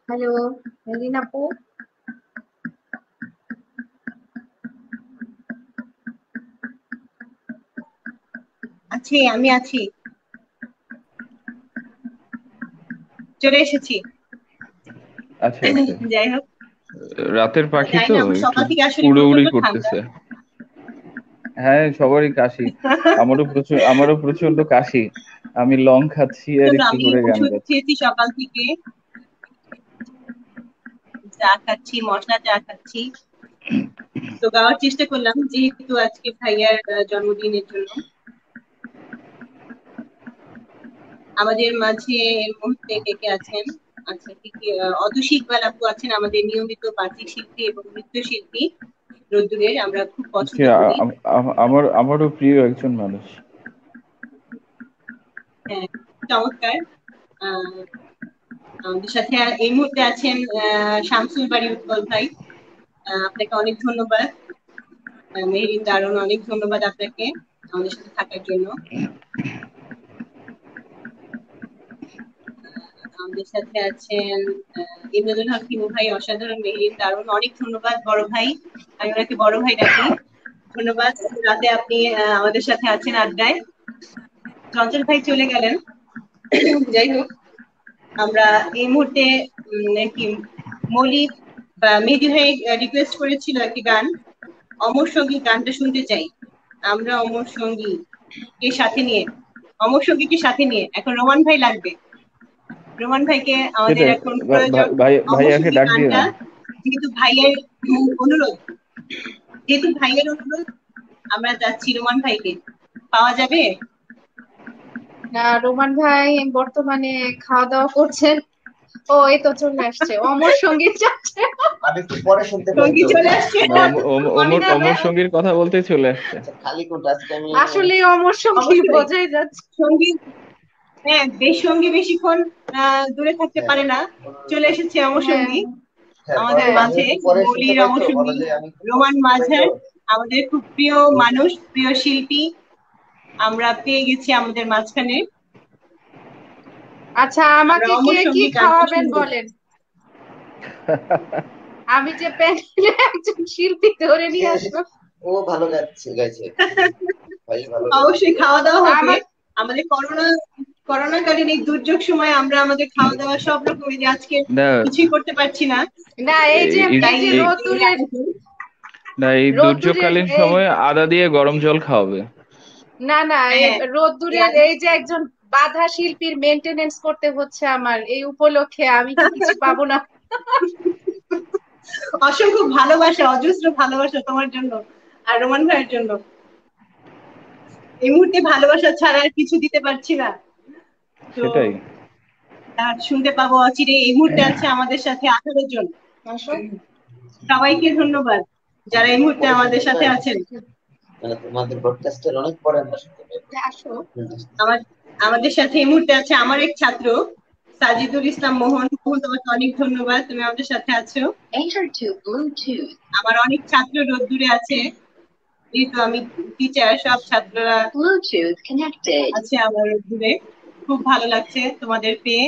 হ্যালো মেরিন আপু, আছি, আমি আছি, চলে এসেছি। আচ্ছা আচ্ছা, যাই হোক, রাতের পাখি জানি তো না, আমার একটু সকাল থেকে আসলে উড়ি প্রচন্ড ঠান্ডা। করতেছে। হ্যাঁ সবারই কাশি, আমারও প্রচন্ড কাশি। আমি লং খাচ্ছি আর একটু আমি করে গান ওষুধ গাচ্ছি। খেয়েছি সকাল থেকে, চা খাচ্ছি, মশলা চা খাচ্ছি, তো গাওয়ার চেষ্টা করলাম যেহেতু আজকে ভাইয়ার জন্মদিনের জন্য। আমাদের মাঝে এই মুহূর্তে কে কে আছেন? আচ্ছা, অতসী ইকবাল আপু আছেন, আমাদের নিয়মিত বাচিক শিল্পী এবং নৃত্যশিল্পী রোদ্দুরের, আমরা খুব পছন্দ করি। আমারও প্রিয় একজন মানুষ। হ্যাঁ, চমৎকার। আমাদের সাথে এই মুহূর্তে আছেন শামসুল বাড়ি উৎপল ভাই, আপনাকে অনেক ধন্যবাদ। মেহেরিন দারুন, অনেক ধন্যবাদ আপনাকে আমাদের সাথে থাকার জন্য। আমাদের সাথে আছেন ইমদাদুল হক হিমু ভাই, অসাধারণ। মেহেরিন দারুন, অনেক ধন্যবাদ বড় ভাই, আমি ওনাকে বড় ভাই ডাকি। ধন্যবাদ, রাতে আপনি আমাদের সাথে আছেন আড্ডায়। চঞ্চল ভাই চলে গেলেন, যাই হোক, আমরা এই মুহূর্তে কি মৌলিক বা মেহেদী ভাই রিকোয়েস্ট করেছিল একটি গান, অমর সঙ্গী গানটা শুনতে চাই আমরা। অমর সঙ্গী কে সাথে নিয়ে, অমর সঙ্গীকে সাথে নিয়ে এখন রোমান ভাই লাগবে। রোমান ভাইকে আমাদের এখন প্রয়োজন। অমর ভাইয়াকে সঙ্গী ডাক দিও গানটা না। যেহেতু ভাইয়ের অনুরোধ আমরা যাচ্ছি, রোমান ভাইকে পাওয়া যাবে? না, রোমান ভাই বর্তমানে খাওয়া দাওয়া করছেন। ও এই তো চলে আসছে, অমর সঙ্গীত যাচ্ছে। আমি একটু পরে শুনতে পাই সঙ্গী তো। চলে আসছে। অমর সঙ্গীর কথা বলতে চলে আসছে। খালি কোনটা আজকে আমি আসলে অমর সঙ্গী বোঝাই যাচ্ছে। সঙ্গী, হ্যাঁ, সঙ্গী বেশিক্ষণ দূরে থাকতে পারে না, চলে এসেছে অমর সঙ্গী আমাদের মাঝে। মৌলির অমর সঙ্গী রোমান মাঝার, আমাদের খুব প্রিয় মানুষ, প্রিয় শিল্পী আমরা পেয়ে গেছি আমাদের মাঝখানে। আচ্ছা, আমাকে কে কি খাওয়াবেন বলেন, আমি যে প্যানেলে একজন শিল্পী ধরে নিয়ে আসবো। ও ভালো গাইছে অবশ্যই খাওয়া দাওয়া হবে। আমাদের করোনাকালীন এই দুর্যোগ সময় আমরা আমাদের খাওয়া দাওয়া সব রকমের, আজকে কিছুই করতে পারছি না। না এই যে রোদ্দুরের, না এই দুর্যোগকালীন সময় আদা দিয়ে গরম জল খাওয়াবে। না না, রোদ্দুরের এই যে একজন বাধা শিল্পীর মেনটেনেন্স করতে হচ্ছে আমার, এই উপলক্ষে আমি কি কিছু পাবো না? অসংখ্য ভালোবাসা, অজস্র ভালোবাসা তোমার জন্য আর রোমান ভাইয়ের জন্য। এই মুহূর্তে ভালোবাসা ছাড়া আর কিছু দিতে পারছি না। সেটাই শুনতে পাবো অচিরে। এই মুহূর্তে আছে আমাদের সাথে 18 জন। সবাইকে ধন্যবাদ যারা এই মুহূর্তে আমাদের সাথে আছেন। তোমাদের ব্রডকাস্টের অনেক পরে আমরা শুনতে পাই। আমাদের সাথে এই মুহূর্তে আছে আমার এক ছাত্র সাজিদুল ইসলাম মোহন। তোমাকে অনেক ধন্যবাদ, তুমি আমাদের সাথে আছো। আমার অনেক ছাত্র রোদ্দুরে আছে, যেহেতু আমি টিচার, সব ছাত্ররা আছে আমার রোদ্দুরে। খুব ভালো লাগছে তোমাদের পেয়ে।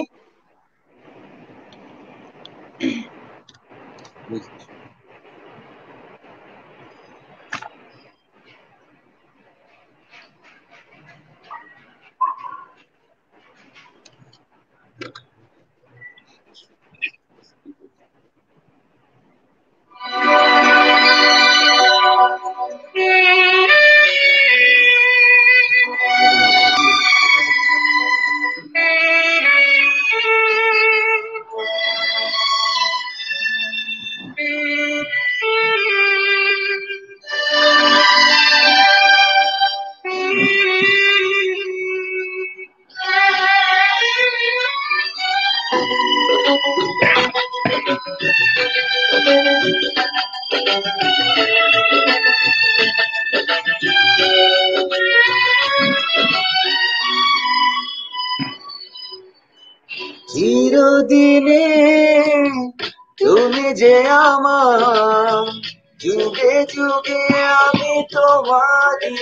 চিরদিনে তুমি যে আমার, যুগে যুগে আমি তোমারি।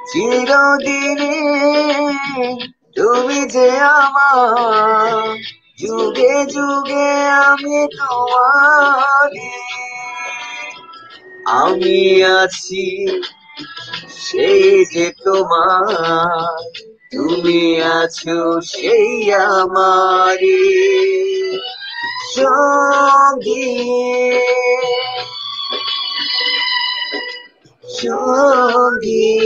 চিরদিনে তুমি যে আমার, যুগে যুগে আমি তোমারি। আমি আছি সেই যে তোমার, তুমি আছো সেই আমারি সঙ্গী সঙ্গী।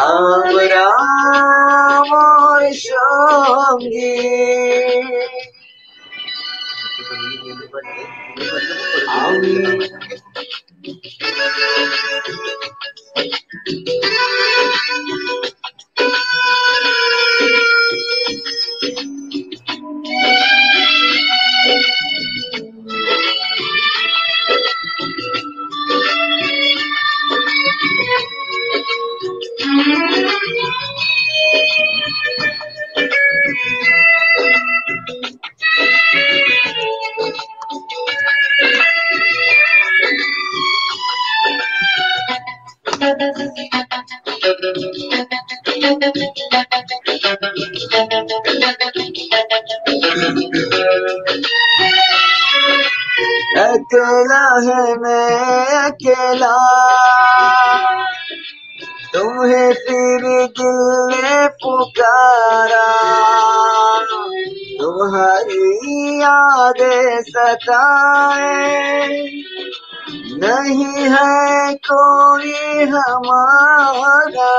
আমরা আমার সঙ্গী। আমি अकेला है मैं अकेला, तुम्हें फिर दिल ने पुकारा। तुम्हारी यादें सताए, नहीं है कोई हमारा।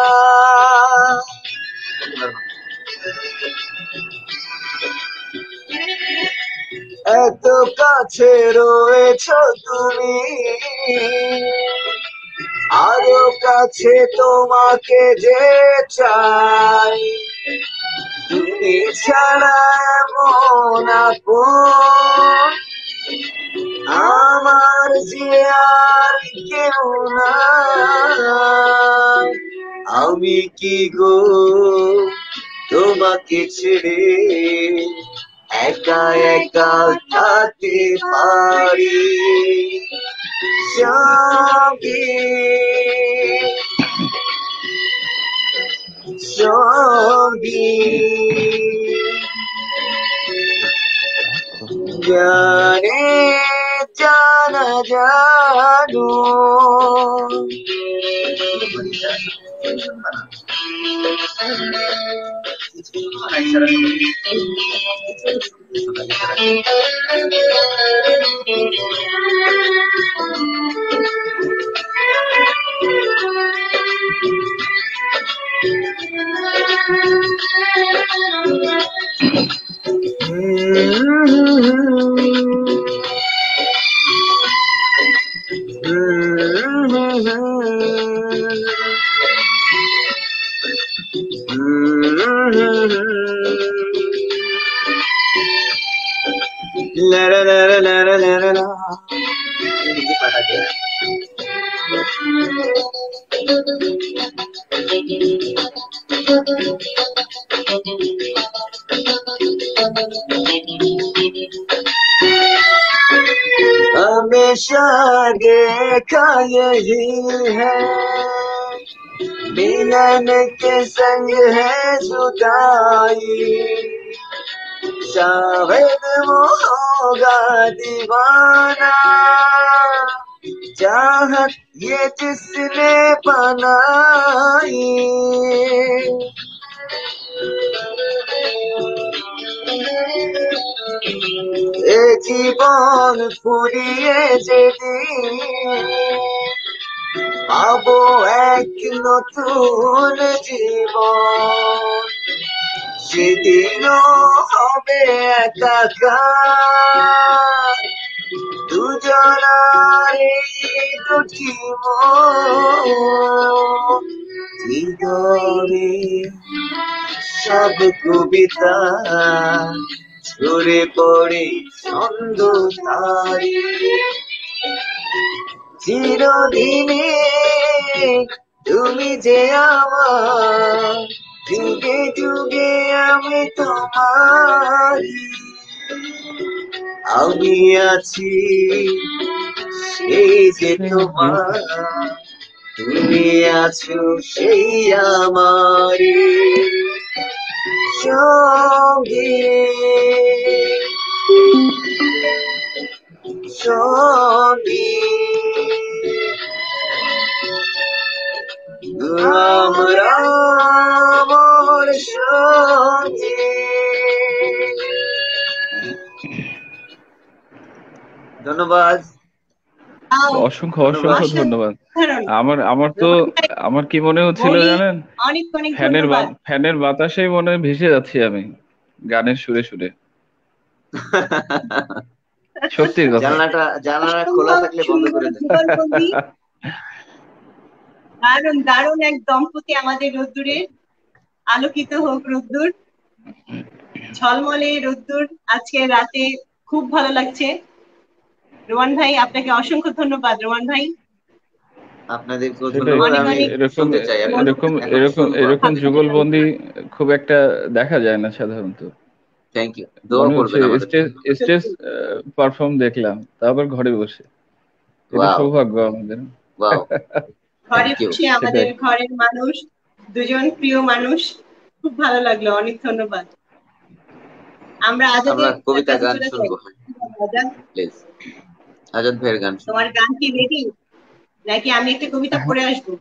এত কাছে রয়েছো তুমি, আরো কাছে তোমাকে যে চাই। তুমি ছাড়া এমন আপন আমার যে আর কেউ নাই। আমি কি গো তোমাকে ছেড়ে একা একা থাকতে পারি সঙ্গী সঙ্গী। জানে জানা জানো La la la la la la la la. Hindi पाठा के हमेशा देखा यही है, मिलन के संग है जुदाई, शायद वो होगा दीवाना, चाहत ये जिसने बनाई। এ জীবন ফুরিয়ে যেদিন পাবো এক নতুন জীবন, সেদিনও হবে একাকার দুজনার এই দুটি মন। হৃদয়ে সব কবিতা ঝরে পড়ে ছন্দ তারি, চিরদিনে তুমি যে আমার, যুগে যুগে আমি তোমারি। আমি আছি সেই যে তোমার, তুমি আছো সেই আমারি সঙ্গে সঙ্গে। আমরা আমার সঙ্গে। ধন্যবাদ, অসংখ্য অসংখ্য ধন্যবাদ। আমার কি মনে হচ্ছিল জানেন, ফ্যানের বাতাসেই মনে হয় ভেসে যাচ্ছি আমি গানের সুরে সুরে। সত্যি কথা, জানালা খোলা থাকলে বন্ধ করে দেন। দারুণ দারুণ এক দম্পতি আমাদের রোদ্দুরে, আলোকিত হোক রোদ্দুর, ঝলমলে রোদ্দুর আজকে রাতে, খুব ভালো লাগছে। রোমান ভাই আপনাকে অসংখ্য ধন্যবাদ। রোমান ভাই আপনাদেরকেও ধন্যবাদ। আমি শুনতে চাই এরকম যুগলবন্দি খুব একটা দেখা যায় না সাধারণত। থ্যাংক ইউ, দোয়া করবেন আমাদের। স্টেজ পারফর্ম দেখলাম, তারপর ঘরে বসে, এটা সৌভাগ্য আমাদের। ওয়াও, ঘরে বসে আমাদের ঘরের মানুষ, দুজন প্রিয় মানুষ, খুব ভালো লাগলো, অনেক ধন্যবাদ। আমরা কবিতা গান শুনবো। প্লিজ আজাদ ভাইয়ের গান। তোমার গান কি রেডি নাকি আমি একটা কবিতা পড়ে আসবো?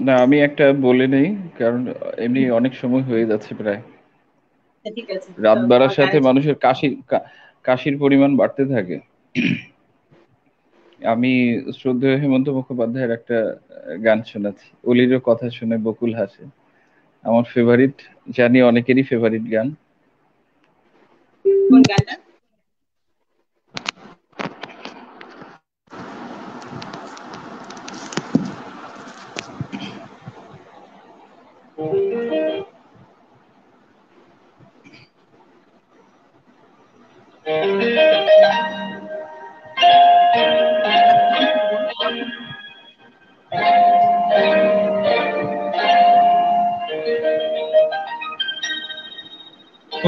না, আমি একটা বলে নেই, কারণ এমনি অনেক সময় হয়ে যাচ্ছে প্রায়। ঠিক আছে, রাত বাড়ার সাথে মানুষের কাশির পরিমাণ বাড়তে থাকে। আমি শ্রদ্ধেয় হেমন্ত মুখোপাধ্যায়ের একটা গান শোনাচ্ছি, অলির কথা শুনে বকুল হাসে। আমার ফেভারিট, জানি অনেকেরই ফেভারিট গান। কোন গানটা?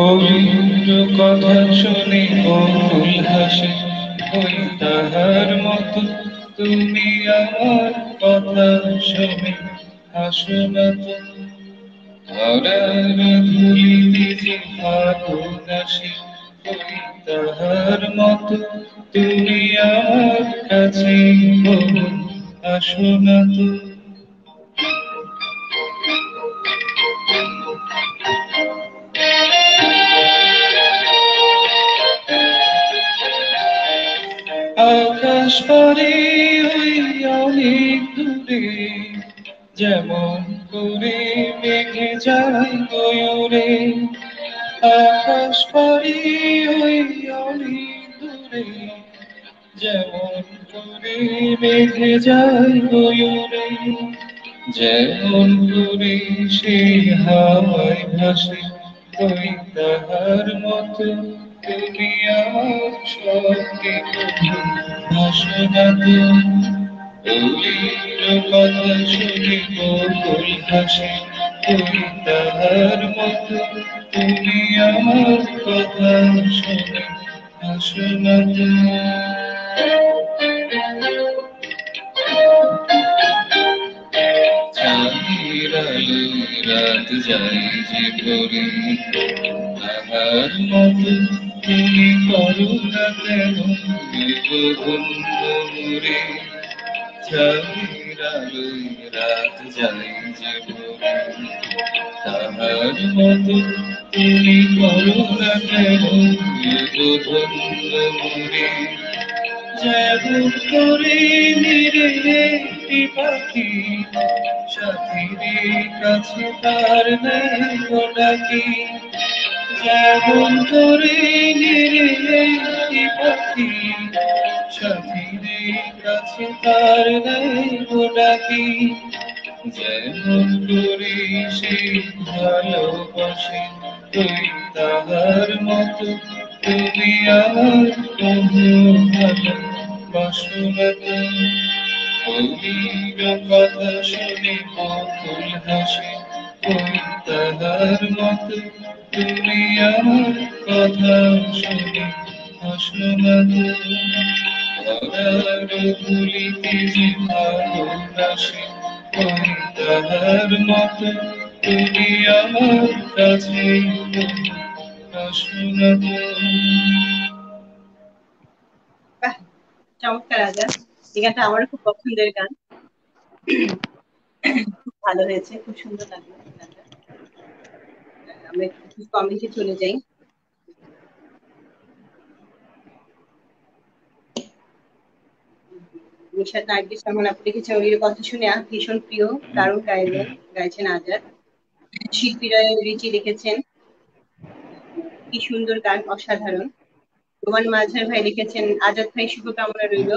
অলির কথা শুনে বকুল হাসে, ওই তাহার মতো তুমি আমার কথা শুনে হাসো না তো। ধরার ধুলিতে যে আগুন আসে, ওই তাহার মতো তুমি আমার কাছে আসো না তো। আকাশ পারে ওই অনেক দূরে, যেমন করে মেঘে যায় ময়ূরে, আকাশ পারি ওই অনেক দূরে, যেমন করে মেঘে যায় ময়ূরে, যেমন করে সেই হাওয়ায় ভাসে, ওই তাহার মতো তুমি আমার সত্যি ভাসো না তো। ওলির কথা শুনে বকুল হাসে, ওই তাহার মতো তুমি আমার কথা শুনে হাসো না তো। চাঁদের আলোয় রাত যায় যে ভরে, তাহার মতো তুমি করো না কেন বন্ধু মোরে। চাঁদের আলোয় রাত যায় যে ভরে, তাহার মতো তুমি করো না কেন বন্ধু মোরে। যেমন করে নিরে একটি পাখি সাথীর কাছে তার নেই ডাকি, যেমন করে নিরে একটি পাখি সাথীর কাছে তার নেই ডাকি, যেমন করে সে ভালোবাসে, তুই তাহার মতো তুমি আমার বন্ধু ভালোবাসো না তো। ওলির কথা শুনে বকুল হাসে, ওই তাহার মতো তুমি আমার কথা শুনে হাসো না তো। ধরার ধুলিতে যে ভালোবাসে, ওই তাহার মতো তুমি আমার কাছে হাসো না তো। বাহ, চমৎকার আজাদ। এই গানটা আমারও খুব পছন্দের গান, খুব ভালো হয়েছে, খুব সুন্দর লাগলো গানটা। আমরা একটু কমেন্টে চলে যাই। নিশাত নার্গিস রহমান আপনি লিখেছেন, ওলির কথা শুনে ভীষণ প্রিয়, দারুণ গাইছেন আজাদ। শিল্পীরা রিচি লিখেছেন, কি সুন্দর গান, অসাধারণ। রোমান মাঝার ভাই লিখেছেন, আজাদ ভাই শুভকামনা রইল।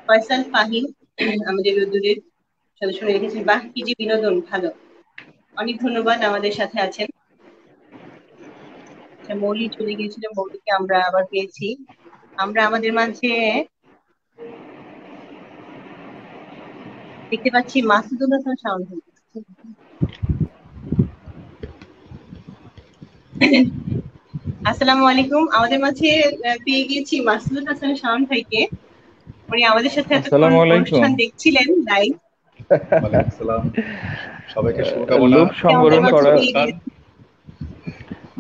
ফয়সাল ফাহিম আমাদের রোদ্দুরের সদস্য লিখেছেন, বাহ কি যে বিনোদন, ভালো, অনেক ধন্যবাদ আমাদের সাথে আছেন। আচ্ছা, মৌলি চলে গিয়েছিল, মৌলিকে আমরা আবার পেয়েছি। আমরা আমাদের মাঝে দেখতে পাচ্ছি মাসুদুল হাসান শাওন ভাই। আসসালামু আলাইকুম, আমাদের মাঝে পেয়ে গিয়েছি মাসুদুল হাসান শাওন ভাইকে। উনি আমাদের সাথে এতক্ষণ অনুষ্ঠান দেখছিলেন লাইভ। ওয়ালাইকুম আসসালাম, সবাইকে শুভকামনা। লোভ সংবরণ করা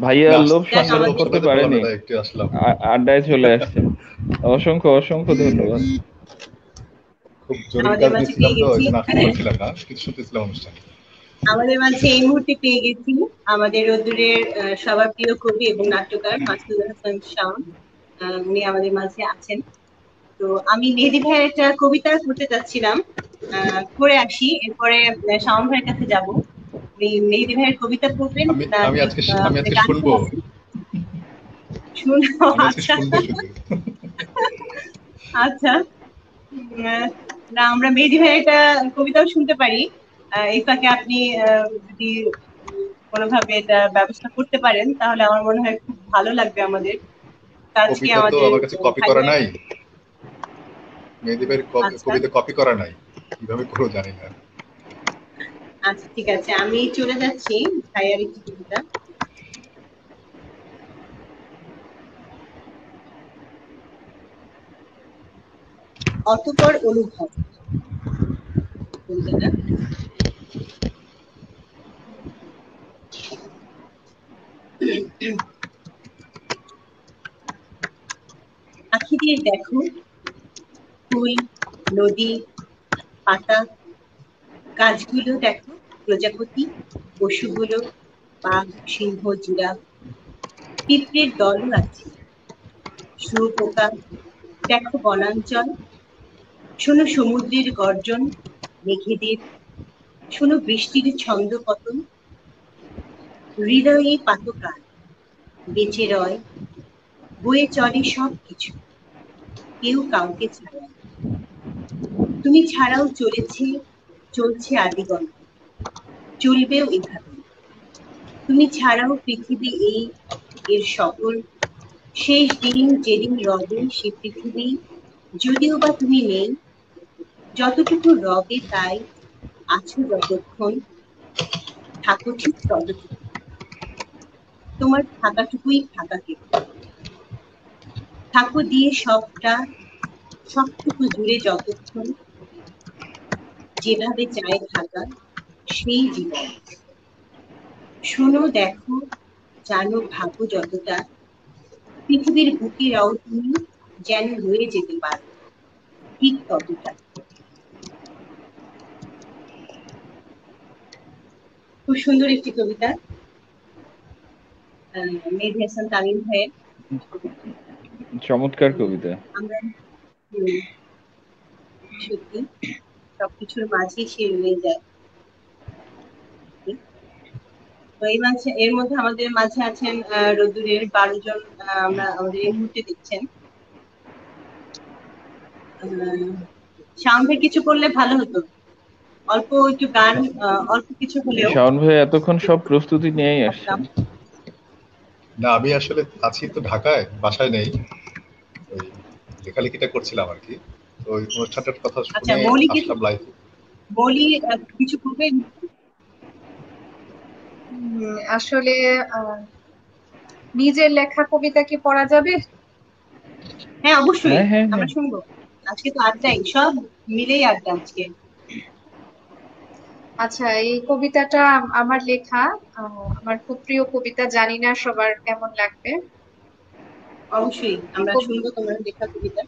ভাইয়া, লোভ সংবরণ করতে পারেনি, একটু আসলাম, আড্ডায় চলে আসছে। অসংখ্য অসংখ্য ধন্যবাদ। খুব জরুরি কাজ ছিলাম তো, এজন্য আসতে পারছিলাম না, কিছু শুনতেছিলাম অনুষ্ঠান। আমাদের মাঝে এই মুহূর্তে পেয়ে গেছি আমাদের রোদ্দুরের সবার প্রিয় কবি এবং নাট্যকার মাসুদুল হাসান শাওন, উনি আমাদের মাঝে আছেন। তো আমি মেহেদী ভাইয়ের একটা কবিতা করতে যাচ্ছিলাম, করে আসি, এরপরে শাওন ভাইয়ের কাছে যাব। মেহেদী ভাইয়ের কবিতা পড়বেন? আমি আজকে শুনবো। শুনবো, আচ্ছা আচ্ছা। না, আমরা মেহেদী ভাইয়ের একটা কবিতাও শুনতে পারি, এই ফাঁকে আপনি যদি কোনোভাবে এটা ব্যবস্থা করতে পারেন তাহলে আমার মনে হয় খুব ভালো লাগবে আমাদের। আজকে আমাদের আমার কাছে কপি করা নাই, মেহেদী ভাইয়ের কবিতা কপি করা নাই, কিভাবে করব জানি না। আচ্ছা ঠিক আছে, আমি চলে যাচ্ছি ভাইয়ার একটি কবিতা। অতঃপর অনুভব। আখি দিয়ে দেখো, ফুল, নদী, পাতা, গাছগুলো দেখো, প্রজাপতি, পশুগুলো, বাঘ, সিংহ, জিরাফ, পিঁপড়ের দলও আছে, শুঁয়োপোকা, দেখো বনাঞ্চল, শোনো সমুদ্রের গর্জন, মেঘেদের, শোনো বৃষ্টির ছন্দ পতন, হৃদয়ে পাতকার বেঁচে রয়, বয়ে চলে সব কিছু, কেউ কাউকে ছাড়ায়। তুমি ছাড়াও চলছে আদিগণ, চলবেও এভাবে। তুমি ছাড়াও পৃথিবী এর সকল, শেষ দিন যেদিন রবে সে পৃথিবী, যদিও বা তুমি নেই, যতটুকু রবে তাই আছো যতক্ষণ, থাকো ঠিক ততটুকু। তোমার থাকাটুকুই থাকাকে, থাকো দিয়ে সবটুকু জুড়ে যতক্ষণ, যেভাবে চায় থাকা সেই জীবন। শোনো, দেখো, জানো, ভাবো যতটা, পৃথিবীর বুকে রও তুমি, যেন রয়ে যেতে পারো ঠিক ততটা। খুব সুন্দর একটি কবিতা, মেহেদী হাসান তামিম ভাইয়ের। চমৎকার কবিতা। আমরা সত্যি সবকিছুর মাঝে সে রয়ে যায়। তো এর মধ্যে আমাদের মাঝে আছেন রোদ্দুরের 12 জন, আমরা আমাদের এই মুহূর্তে দেখছেন। শাওন ভাই কিছু করলে ভালো হতো, অল্প একটু গান, অল্প কিছু হলেও। শাওন ভাই এতক্ষণ সব প্রস্তুতি নিয়েই আসছেন। না, আমি আসলে আছি তো ঢাকায়, বাসায় নেই, ওই লেখালেখিটা করছিলাম আর কি। তো ওই অনুষ্ঠানটার কথা শুনে আসলাম লাইভ। বলি কিছু করবেন? আসলে নিজের লেখা কবিতা কি পড়া যাবে? হ্যাঁ, অবশ্যই, আমরা শুনবো। আজকে তো আড্ডাই, সব মিলেই আড্ডা আজকে। আচ্ছা, এই কবিতাটা আমার লেখা, আমার খুব প্রিয় কবিতা, জানি না সবার কেমন লাগবে। অবশ্যই আমরা শুনবো তোমার লেখা কবিতা।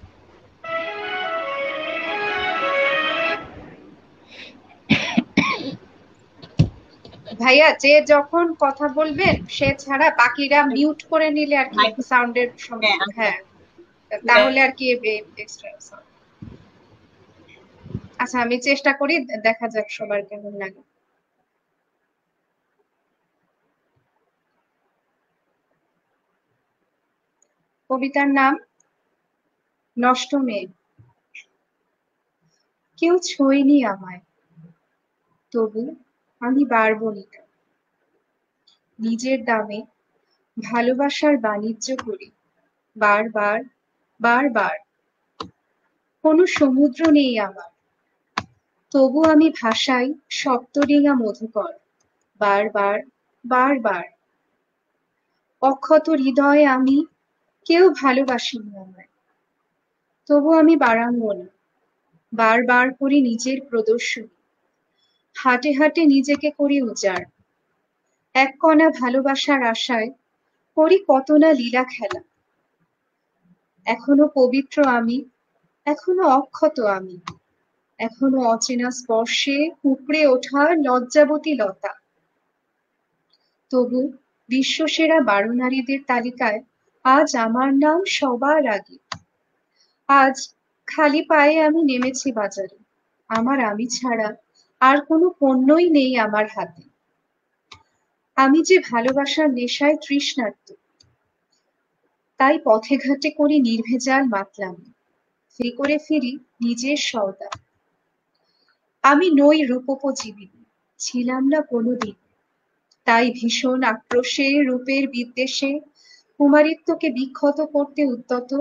ভাইয়া, যে যখন কথা বলবেন সে ছাড়া বাকিরা মিউট করে নিলে আর কি সাউন্ডের সমস্যা। হ্যাঁ, তাহলে আর কি এক্সট্রা। আচ্ছা, আমি চেষ্টা করি, দেখা যাক সবার কেমন লাগে। কবিতার নাম নষ্ট মেয়ে। কেউ ছোঁয়নি আমায়, তবু আমি বাড়ব না। নিজের দামে ভালোবাসার বাণিজ্য করি, বারবার বারবার। কোনো সমুদ্র নেই আমার, তবু আমি ভাসাই সপ্তডিঙা মধুকর, বারবার বারবার। অক্ষত হৃদয়ে আমি, কেউ ভালোবাসিনি আমায়, তবু আমি বারাঙ্গনা, বারবার করি নিজের প্রদর্শনী। হাটে হাটে নিজেকে করি উজাড়, এক কণা ভালোবাসার আশায় করি কত না লীলা খেলা। এখনো পবিত্র আমি, এখনো অক্ষত আমি, এখনো অচেনা স্পর্শে উপড়ে ওঠা লজ্জাবতী লতা। তবু বিশ্বসেরা 12 নারীদের তালিকায় আজ আমার নাম সবার আগে। আজ খালি পায়ে আমি নেমেছি বাজারে, আমার আমি ছাড়া আর কোনো পণ্যই নেই আমার হাতে। আমি যে ভালোবাসার নেশায় তৃষ্ণার্ত, তাই পথে ঘাটে করি নির্ভেজাল মাতলামি, করে ফিরি নিজের সওদা। আমি নই রূপোপজীবিনী, ছিলাম না কোনোদিন, তাই ভীষণ আক্রোশে রূপের বিদ্বেষে কুমারিত্বকে বিক্ষত করতে উদ্যত,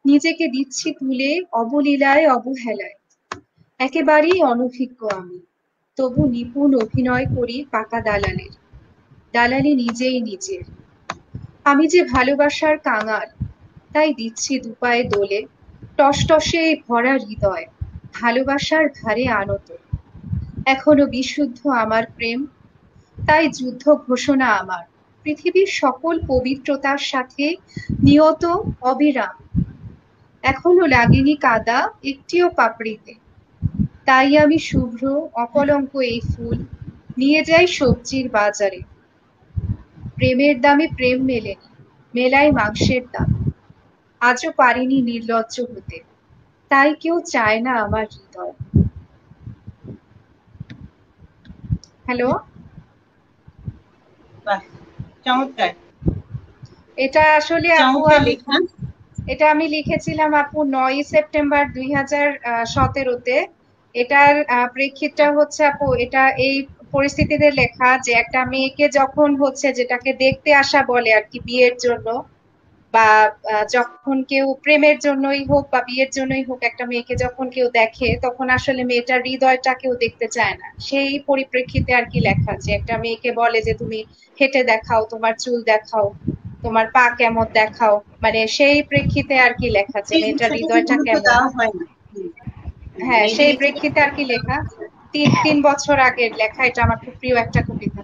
নিজেকে দিচ্ছি তুলে অবলীলায় অবহেলায়। একেবারেই অনভিজ্ঞ আমি, তবু নিপুণ অভিনয় করি পাকা দালালের, দালালি নিজেই নিজের। আমি যে ভালোবাসার কাঙাল, তাই দিচ্ছি দুপায়ে দোলে টসটসে ভরা হৃদয়, ভালোবাসার ভারে আনত। এখনো বিশুদ্ধ আমার প্রেম, তাই যুদ্ধ ঘোষণা আমার পৃথিবীর সকল পবিত্রতার সাথে নিয়ত অবিরাম। এখনো লাগেনি কাদা একটিও পাপড়িতে, তাই আমি শুভ্র অকলঙ্ক এই ফুল নিয়ে যাই সবজির বাজারে। প্রেমের দামে প্রেম মেলেনি, মেলাই মাংসের দাম। আজও পারিনি নির্লজ্জ হতে, তাই কেউ চায় না আমার হৃদয়। হ্যালো, বাহ, চমৎকার। এটা আসলে আপু এটা আমি লিখেছিলাম আপু 9 সেপ্টেম্বর 2017-তে। এটার প্রেক্ষিতটা হচ্ছে আপু, এটা এই পরিস্থিতিতে লেখা যে একটা মেয়েকে যখন হচ্ছে যেটাকে দেখতে আসা বলে আর কি বিয়ের জন্য, বা যখন কেউ প্রেমের জন্যই হোক বা বিয়ের জন্যই হোক একটা মেয়েকে যখন কেউ দেখে, তখন আসলে মেয়েটার হৃদয়টা কেউ দেখতে চায় না। সেই পরিপ্রেক্ষিতে আর কি লেখা যে একটা মেয়েকে বলে যে তুমি হেঁটে দেখাও, তোমার চুল দেখাও, তোমার পা কেমন দেখাও, মানে সেই প্রেক্ষিতে আর কি লেখা যে মেয়েটার হৃদয়টা কেমন। হ্যাঁ, সেই প্রেক্ষিতে আর কি লেখা। 3 বছর আগের লেখা, এটা আমার খুব প্রিয় একটা কবিতা।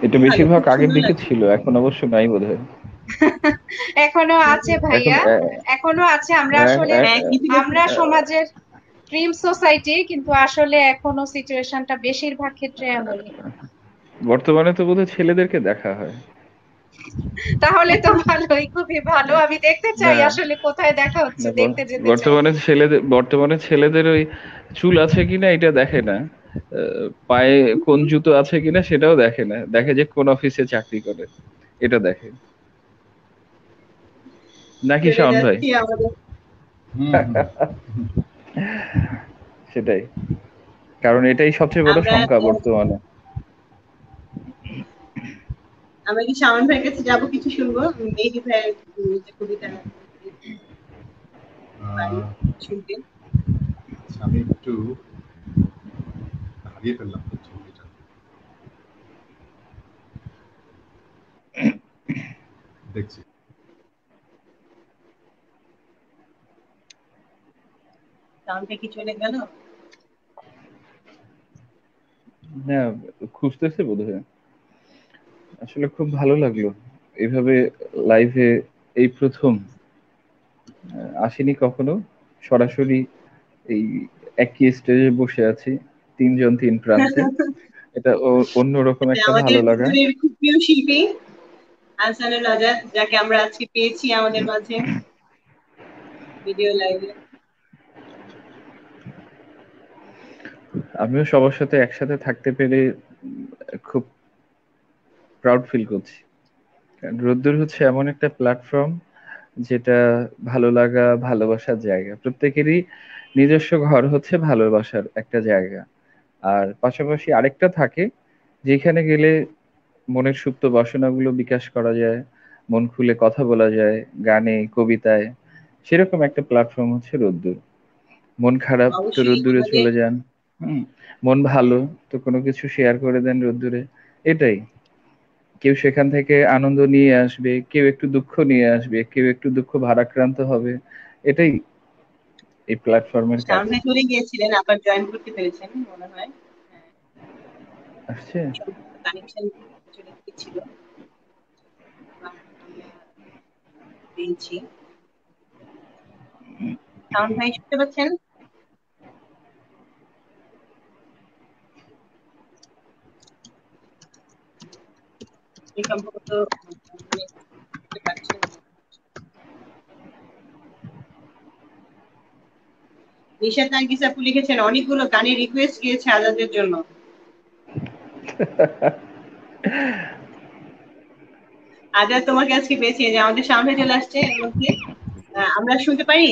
এটা বেশিরভাগ আগের দিকে ছিল, এখন অবশ্য নাই বোধহয়। এখনো আছে ভাইয়া, এখনো আছে। আমরা আসলে আমরা সমাজের ড্রিম সোসাইটি, কিন্তু আসলে এখনো সিচুয়েশনটা বেশিরভাগ ক্ষেত্রে এমনই। বর্তমানে তো বোধহয় ছেলেদেরকে দেখা হয়। তাহলে তো ভালোই, খুবই ভালো। আমি দেখতে চাই আসলে কোথায় দেখা হচ্ছে, দেখতে যেতে চাই। বর্তমানে ছেলেদের ওই চুল আছে কিনা এটা দেখে না, পায়ে কোন জুতো আছে কিনা সেটাও দেখে না, দেখে যে কোন অফিসে চাকরি করে এটা দেখে। নাকি শাওন ভাই? সেটাই, কারণ এটাই সবচেয়ে বড় সংখ্যা বর্তমানে। আমরা কি শাওন ভাইয়ের কাছে যাবো, কিছু শুনবো মেহেদী ভাইয়ের যে কবিতা শুনতে? আমি একটু হারিয়ে ফেললাম ছবিটা। দেখছি। শাওন ভাই কি চলে গেল? না, খুঁজতেছে বোধহয়। আসলে খুব ভালো লাগলো এইভাবে লাইভে, এই প্রথম আসেনি কখনো সরাসরি এই একই স্টেজে বসে আছি, তিনজন তিন প্রান্তে। এটা অন্যরকম একটা ভালো লাগা। খুব প্রিয় শিল্পী আহসানুল আজাদ, যাকে আমরা আজকে পেয়েছি আমাদের মাঝে ভিডিও লাইভে। আমিও সবার সাথে একসাথে থাকতে পেরে খুব প্রাউড ফিল করছি। রোদ্দুর হচ্ছে এমন একটা প্ল্যাটফর্ম যেটা ভালো লাগা, ভালোবাসার জায়গা। প্রত্যেকেরই নিজস্ব ঘর হচ্ছে ভালোবাসার একটা জায়গা। আর পাশাপাশি আরেকটা থাকে যেখানে গেলে মনের সুপ্ত বাসনাগুলো বিকাশ করা যায়, মন খুলে কথা বলা যায়, গানে, কবিতায়। সেরকম একটা প্ল্যাটফর্ম হচ্ছে রোদ্দুর। মন খারাপ তো রোদ্দুরে চলে যান, মন ভালো তো কোনো কিছু শেয়ার করে দেন রোদ্দুরে। এটাই, কেউ সেখান থেকে আনন্দ নিয়ে আসবে, কেউ একটু দুঃখ নিয়ে আসবে, কেউ একটু দুঃখ ভারাক্রান্ত হবে। এটাই এই প্ল্যাটফর্মের কাজ। সামনে চলে গিয়েছিলেন, আবার জয়েন করতে পেরেছেন মনে হয়। আসছে কানেকশন চলে গিয়েছিল, আমরা পেয়েছি। সাউন্ড ভাই শুনতে পাচ্ছেন? সম্ভবত নিশাত নার্গিস আপু লিখেছেন অনেকগুলো গানের রিকোয়েস্ট গিয়েছে আজাদের জন্য। আজাদ তোমাকে আজকে পেয়েছি, যে আমাদের সামনে চলে আসছে, আমরা শুনতে পারি?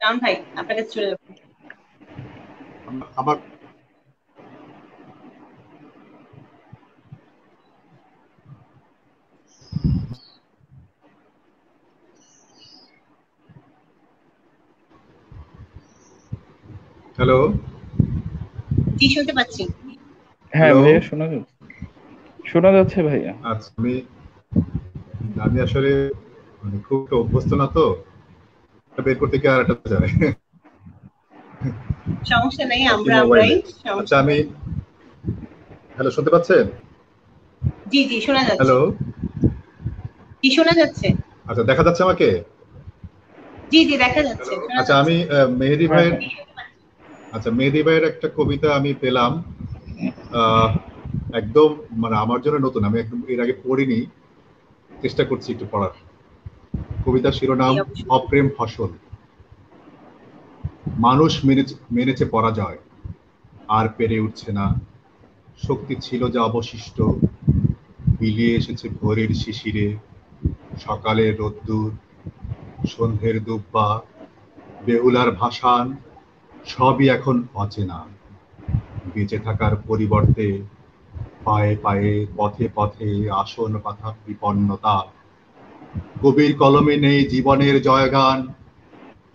সাউন্ড ভাই আপনার কাছে চলে যাবো। আমার হ্যালো, জি শুনতে পাচ্ছি। হ্যাঁ ভাইয়া, শোনা যাচ্ছে ভাইয়া। আচ্ছা, আমি আসলে মানে খুব অভ্যস্ত না, তো বের করতে গিয়ে আর একটা যায়। সমস্যা নেই, আমরাই। আচ্ছা, আমি হ্যালো, শুনতে পাচ্ছেন? জি জি শোনা যাচ্ছে। হ্যালো, কি শোনা যাচ্ছে? আচ্ছা, দেখা যাচ্ছে আমাকে? জি জি দেখা যাচ্ছে। আচ্ছা, আমি মেহেদী ভাইয়ের একটা কবিতা আমি পেলাম, একদম মানে আমার জন্য নতুন, আমি একদম এর আগে পড়িনি, চেষ্টা করছি একটু পড়ার। কবিতার শিরোনাম অপ্রেম ফসল। মানুষ মেনেছে পরাজয়, আর পেরে উঠছে না শক্তি ছিল যা অবশিষ্ট বিলিয়ে এসেছে ভোরের শিশিরে, সকালের রোদ্দুর, সন্ধ্যের দুব্বা, বেহুলার ভাসান, সবই এখন অচেনা। বেঁচে থাকার পরিবর্তে পায়ে পায়ে পথে পথে আসন পাথা বিপন্নতা। কবির কলমে নেই জীবনের জয়গান,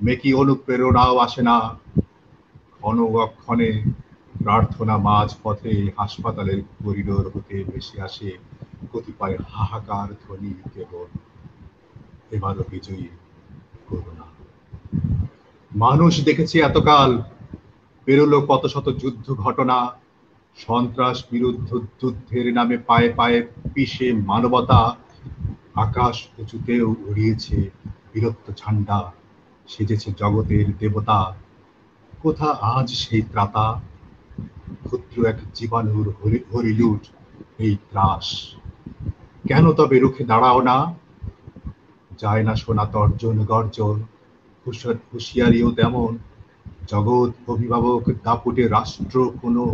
মেকি অনুপ্রেরণাও আসে না। ক্ষণে প্রার্থনা মাঝ পথে হাসপাতালের করিডোর হতে ভেসে আসে কতিপয় হাহাকার ধ্বনি, কেবল এবারও বিজয়ী করুণা। মানুষ দেখেছে এতকাল, পেরোলো কত শত যুদ্ধ ঘটনা, সন্ত্রাস বিরুদ্ধ যুদ্ধের নামে পায়ে পায়ে পিষে মানবতা। আকাশ উঁচুতেও উড়িয়েছে বীরত্ব ঝান্ডা, সেজেছে জগতের দেবতা। কোথা আজ সেই ত্রাতা, ক্ষুদ্র এক জীবাণুর হরিলুট এই ত্রাস। কেন তবে রুখে দাঁড়াও না? যায় না শোনা তর্জন গর্জন, হুঁশিয়ারিও তেমন। জগৎ অভিভাবক দাপুটে রাষ্ট্র কোনো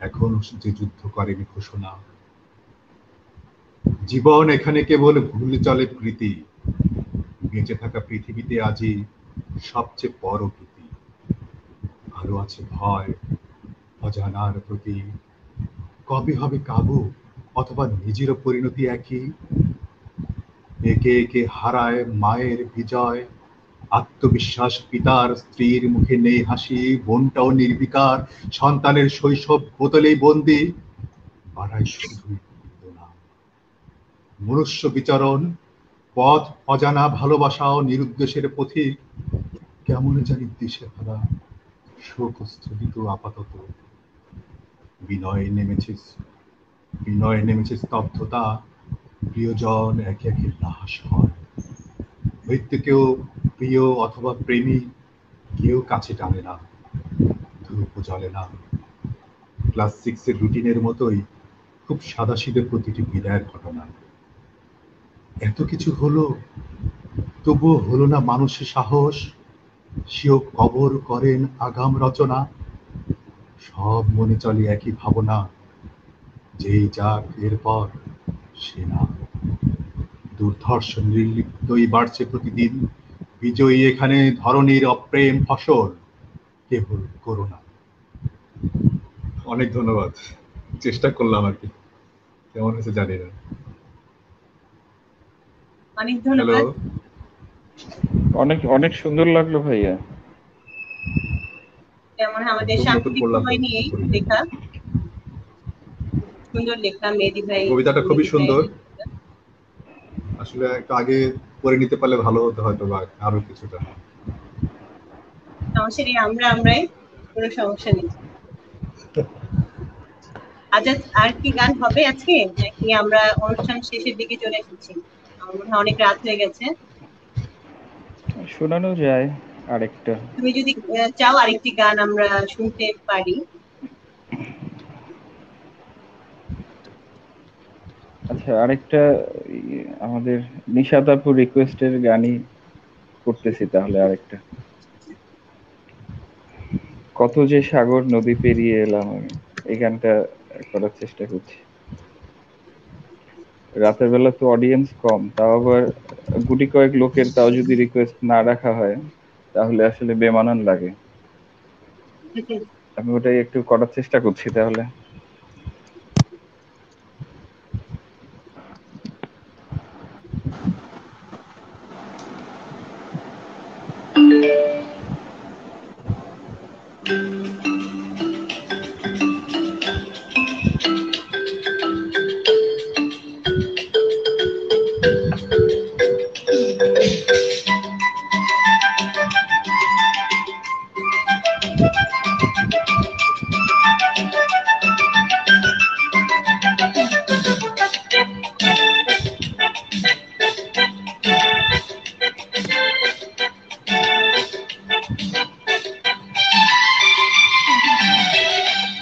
এখন যে যুদ্ধ করেনি ঘোষণা। জীবন এখানে কেবল ভুল চলে প্রীতি, বেঁচে থাকা পৃথিবীতে আজই সবচেয়ে বড় প্রীতি। আরো আছে ভয় অজানার প্রতি, কবে হবে কাবু অথবা নিজেরও পরিণতি একই। একে একে হারায় মায়ের বিজয়, আত্মবিশ্বাস পিতার, স্ত্রীর মুখে নেই হাসি, বোনটাও নির্বিকার, সন্তানের শৈশব বোতলেই বন্দি। বাড়াই শুধুই বেদনা। মনুষ্য বিচরণ, পথ অজানা, ভালোবাসাও নিরুদ্দেশের পথিক। কেমন জানি দিশে হারা, শোক স্থগিত আপাতত। বিনয় নেমেছে স্তব্ধতা, প্রিয়জন একে একে লাশ হয়। মৃত্যুকেও প্রিয় অথবা প্রেমী কেউ কাছে টানে না, ধূপ জ্বলে না। ক্লাস 6-এর রুটিনের মতোই খুব সাদাসিধে প্রতিটি বিদায়ের ঘটনা। এত কিছু হলো, তবুও হলো না মানুষের সাহস, সেও কবর করেন আগাম রচনা। সব মনে চলে একই ভাবনা, যেই যাক এরপর সে না। দুর্ধর্ষ নির্লিপ্তই বাড়ছে প্রতিদিন, বিজয়ী এখানে ধরনীর অপ্রেম ফসল, কেবল করুণা। অনেক ধন্যবাদ, চেষ্টা করলাম আর কি, কেমন হয়েছে জানি না। অনেক ধন্যবাদ। অনেক অনেক সুন্দর লাগলো ভাইয়া। যেমন আমাদের সাংস্কৃতিক সময় নিয়ে লেখা, সুন্দর লেখা মেহেদী ভাই। কবিতাটা খুবই সুন্দর, আসলে একটু আগে পড়ে নিতে পারলে ভালো হতো হয়তো, বা আরো কিছুটা। সমস্যা নেই, আমরাই, কোনো সমস্যা নেই। আচ্ছা, আর কি গান হবে আজকে, নাকি আমরা অনুষ্ঠান শেষের দিকে চলে এসেছি? আমার মনে হয় অনেক রাত হয়ে গেছে। শোনানো যায় আরেকটা, তুমি যদি চাও আরেকটি গান আমরা শুনতে পারি। আচ্ছা, আরেকটা আমাদের নিশাত আপু রিকোয়েস্টের গানই করতেছি তাহলে। আরেকটা, কত যে সাগর নদী পেরিয়ে এলাম, আমি এই গানটা করার চেষ্টা করছি। রাতের বেলা তো অডিয়েন্স কম, তাও আবার গুটি কয়েক লোকের, তাও যদি রিকোয়েস্ট না রাখা হয় তাহলে আসলে বেমানান লাগে। আমি ওটাই একটু করার চেষ্টা করছি তাহলে।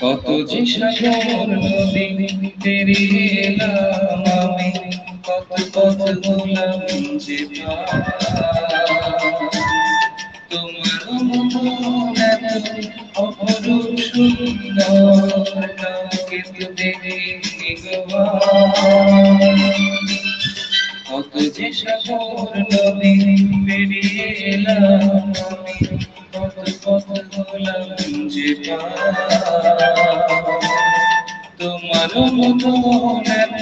কত যে সাগর নদী পেরিয়ে এলাম আমি, কত পথ হলাম যে পার। তোমার মন এত অপরূপ সুন্দর, কাউকে কত যে সাগর নদী পেরিয়ে এলাম আমি, কত পথ হলাম যে তোমার মতন এত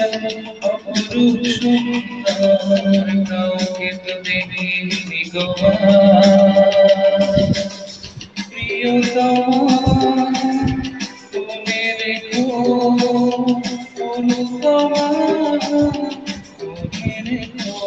অপরূপ সুন্দর কাউকে তো দেখিনি গো প্রিয়তমা, মনে রেখো অনুপমা, মনে রেখো।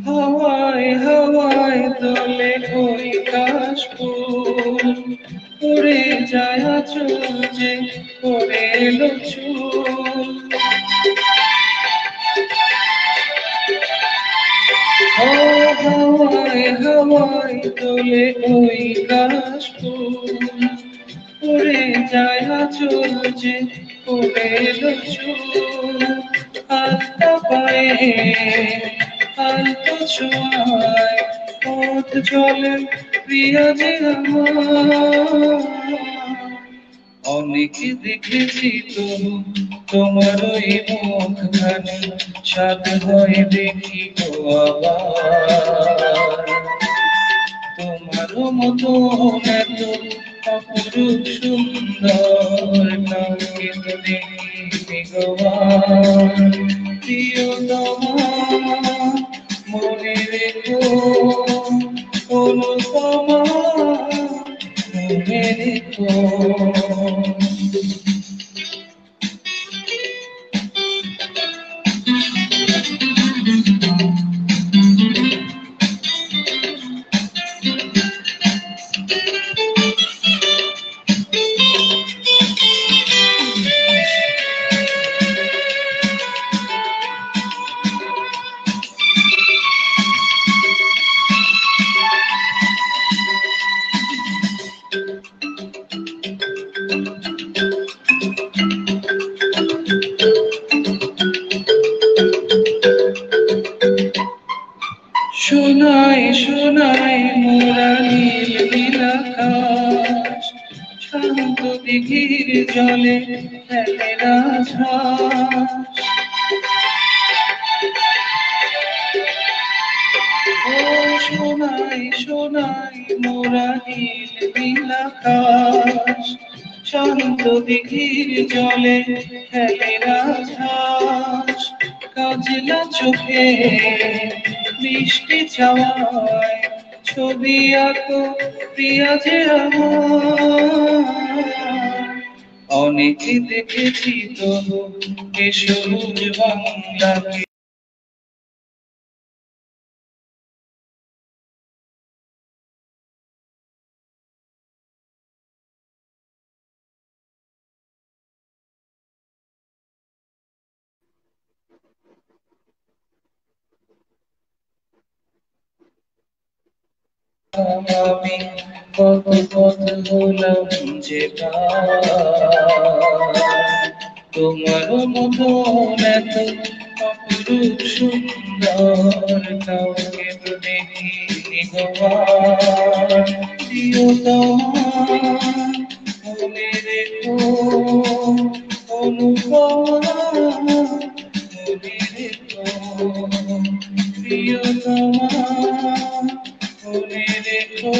হাওয়ায় হাওয়ায় দোলে ওই কাশফুল, উড়ে যায় আঁচল যে করে এলো চুল। হাওয়ায় হাওয়ায় দোলে ওই কাশফুল, উড়ে যায় আঁচল যে করে এলো চুল। আলতা পায়ে আলতো ছোঁয়ায় পথ চলে প্রিয়া যে আমার। অনেক দেখেছি তবু তোমার ওই মুখখানি, সাথ হয় দেখি গো আবার। তোমার মতন এত অপরূপ সুন্দর কাউকে তো দেখিনি গো আর। প্রিয়তমা, মনে রেখো অনুপমা, মনে রেখো। শোনাই শোনাই মোরা নীল নীল আকাশ, শান্ত দিঘির জলে ফেলে রাজহাঁস। ও শোনাই শোনাই মোরা নীল নীল আকাশ, শান্ত দিঘির জলে ফেলে রাজহাঁস। কাজলা চোখে মিষ্টি চাওয়ায় ছবি আঁকো প্রিয়া যে আমার। অনেক দেখেছি তবু এ সবুজ বাংলাকে। আমি কত পথ হলাম যে তোমার মতন এত অপরূপ সুন্দর কাউকে তো দেখিনি গো আর। প্রিয়তমা, মনে রেখো অনুপমা, মনে রেখো। প্রিয়তমা, মনে রেখো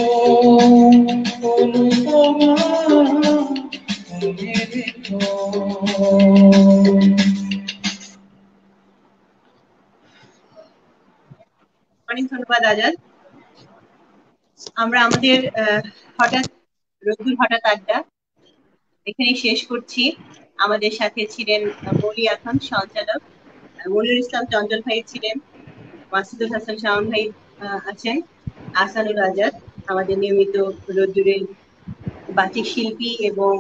অনুপমা, মনে রেখো। অনেক ধন্যবাদ আজাদ। আমরা আমাদের হঠাৎ রোদ্দুর হঠাৎ আড্ডা এখানেই শেষ করছি। আমাদের সাথে ছিলেন মৌলি আখান সঞ্চালক, মনিরুল ইসলাম চঞ্চল ভাই ছিলেন, মাসুদুল হাসান শাওন ভাই আছেন, আহসানুল আজাদ, আমাদের নিয়মিত রোদ্দুরের বাচিক শিল্পী এবং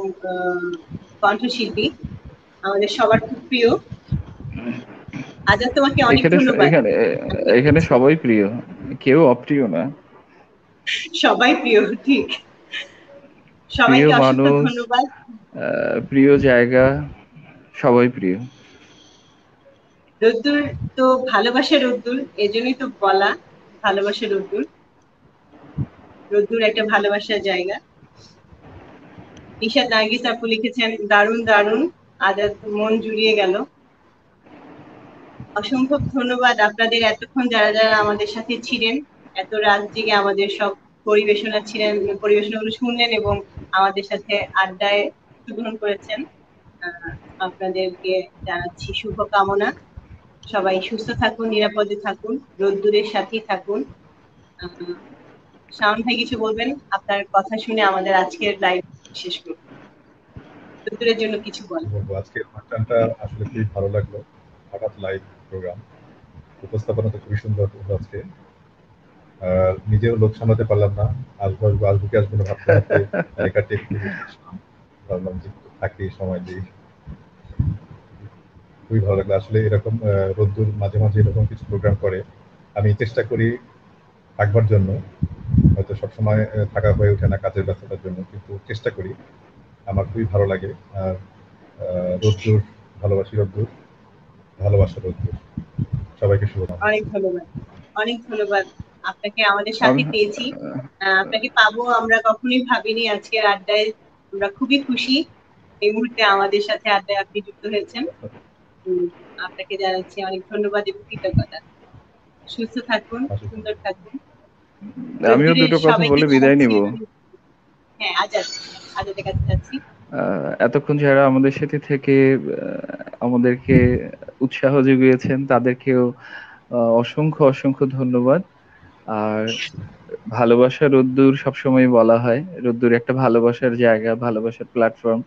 কণ্ঠশিল্পী, আমাদের সবার খুব প্রিয়। আজাদ, তোমাকে অনেক ধন্যবাদ। এখানে সবাই প্রিয়, কেউ অপ্রিয় না, সবাই প্রিয়, ঠিক। প্রিয় সবাইকে অসংখ্য মানুষ, ধন্যবাদ। প্রিয় জায়গা, সবাই প্রিয়। রোদ্দুর তো ভালোবাসা, রোদ্দুর এজন্যই তো বলা ভালোবাসা রোদ্দুর। রোদ্দুর একটা ভালোবাসার জায়গা। নিশাদ নার্গিস আপু লিখেছেন, দারুণ দারুণ, আজাদ মন জুড়িয়ে গেল। অসংখ্য ধন্যবাদ আপনাদের, এতক্ষণ যারা যারা আমাদের সাথে ছিলেন, এত রাত জেগে আমাদের সব পরিবেশনাগুলো শুনলেন এবং আমাদের সাথে আড্ডায় অংশগ্রহণ করেছেন। আপনাদেরকে জানাচ্ছি শুভকামনা। সবাই সুস্থ থাকুন, নিরাপদে থাকুন, রোদ্দুরের সাথেই থাকুন। শাওন ভাই কিছু বলবেন? আপনার কথা শুনে আমাদের আজকের লাইভ শেষ করব। রোদ্দুরের জন্য কিছু বলেন। আজকের অনুষ্ঠানটা আসলে খুবই ভালো লাগলো। হঠাৎ লাইভ প্রোগ্রাম, উপস্থাপনা তো খুবই সুন্দর হলো আজকে। নিজেও লোক সামলাতে পারলাম না, আসবো কি আসবো না ভাবতে ভাবতে লেখাটি ভাবলাম যে থাকি, সময় দিই। খুবই ভালো লাগলো আসলে। এরকম রোদ্দুর মাঝে মাঝে এরকম কিছু প্রোগ্রাম করে, আমি চেষ্টা করি থাকবার জন্য, হয়তো সবসময় থাকা হয়ে ওঠে না কাজের ব্যস্ততার জন্য, কিন্তু চেষ্টা করি। আমার খুবই ভালো লাগে। আর রোদ্দুর ভালোবাসি, রোদ্দুর ভালোবাসা, রোদ্দুর। সবাইকে শুভকামনা। অনেক ধন্যবাদ, অনেক ধন্যবাদ। আপনাকে আমাদের সাথে পেয়েছি, আপনাকে পাবো আমরা কখনোই ভাবিনি। আজকের আড্ডায় আমরা খুবই খুশি, এই মুহূর্তে আমাদের সাথে আড্ডায় আপনি যুক্ত হয়েছেন। আপনাকে জানাচ্ছি অনেক ধন্যবাদ এবং কৃতজ্ঞতা। সুস্থ থাকুন, সুন্দর থাকুন। আমিও দুটো কথা বলে বিদায় নিব। হ্যাঁ, আজাদের কাছে যাচ্ছি। এতক্ষণ যারা আমাদের সাথে থেকে আমাদেরকে উৎসাহ জুগিয়েছেন তাদেরকেও অসংখ্য অসংখ্য ধন্যবাদ। আর ভালোবাসা রোদ্দুর সবসময় বলা হয়, রোদ্দুর একটা ভালোবাসার জায়গা, ভালোবাসার প্ল্যাটফর্ম।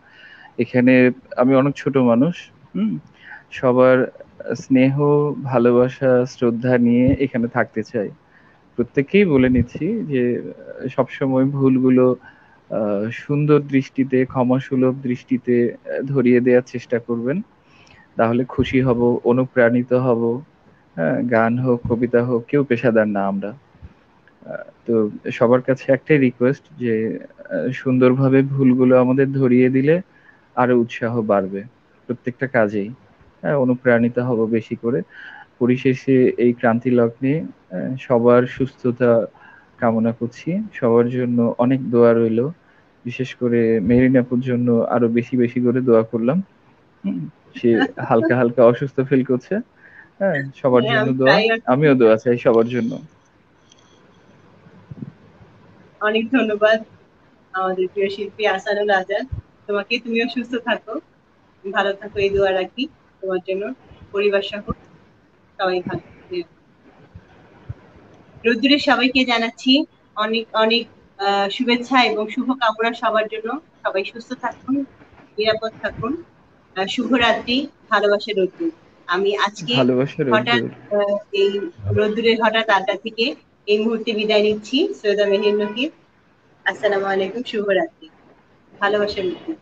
এখানে আমি অনেক ছোট মানুষ, সবার স্নেহ, ভালোবাসা, শ্রদ্ধা নিয়ে এখানে থাকতে চাই। প্রত্যেককেই বলে নিচ্ছি যে সবসময় ভুলগুলো সুন্দর দৃষ্টিতে, ক্ষমাসুলভ দৃষ্টিতে ধরিয়ে দেওয়ার চেষ্টা করবেন, তাহলে খুশি হব, অনুপ্রাণিত হব। হ্যাঁ, গান হোক, কবিতা হোক, কেউ পেশাদার না আমরা। তো সবার কাছে একটাই রিকোয়েস্ট যে সুন্দরভাবে ভুলগুলো আমাদের ধরিয়ে দিলে আরো উৎসাহ বাড়বে প্রত্যেকটা কাজেই। হ্যাঁ, অনুপ্রাণিত হব বেশি করে। পরিশেষে এই ক্রান্তি লগ্নে সবার সুস্থতা কামনা করছি, সবার জন্য অনেক দোয়া রইল। বিশেষ করে মেরিন আপুর জন্য আরো বেশি বেশি করে দোয়া করলাম। সে হালকা হালকা অসুস্থ ফিল করছে। হ্যাঁ, সবার জন্য দোয়া, আমিও দোয়া চাই সবার জন্য। অনেক ধন্যবাদ আমাদের প্রিয় শিল্পী আহসানুল আজাদ। তোমাকে, তুমিও সুস্থ থাকো, ভালো থাকো, এই দোয়া রাখি তোমার জন্য, পরিবার সহ সবাই ভালো। রোদ্দুরের সবাইকে জানাচ্ছি অনেক অনেক শুভেচ্ছা এবং শুভকামনা সবার জন্য। সবাই সুস্থ থাকুন, নিরাপদ থাকুন। শুভরাত্রি, ভালোবাসা রোদ্দুর। আমি আজকে হঠাৎ এই রোদ্দুরের হঠাৎ আড্ডা থেকে এই মুহূর্তে বিদায় নিচ্ছি। সৈয়দা মেহের নকিব, আসসালামু আলাইকুম, শুভরাত্রি, ভালোবাসা রোদ্দুর।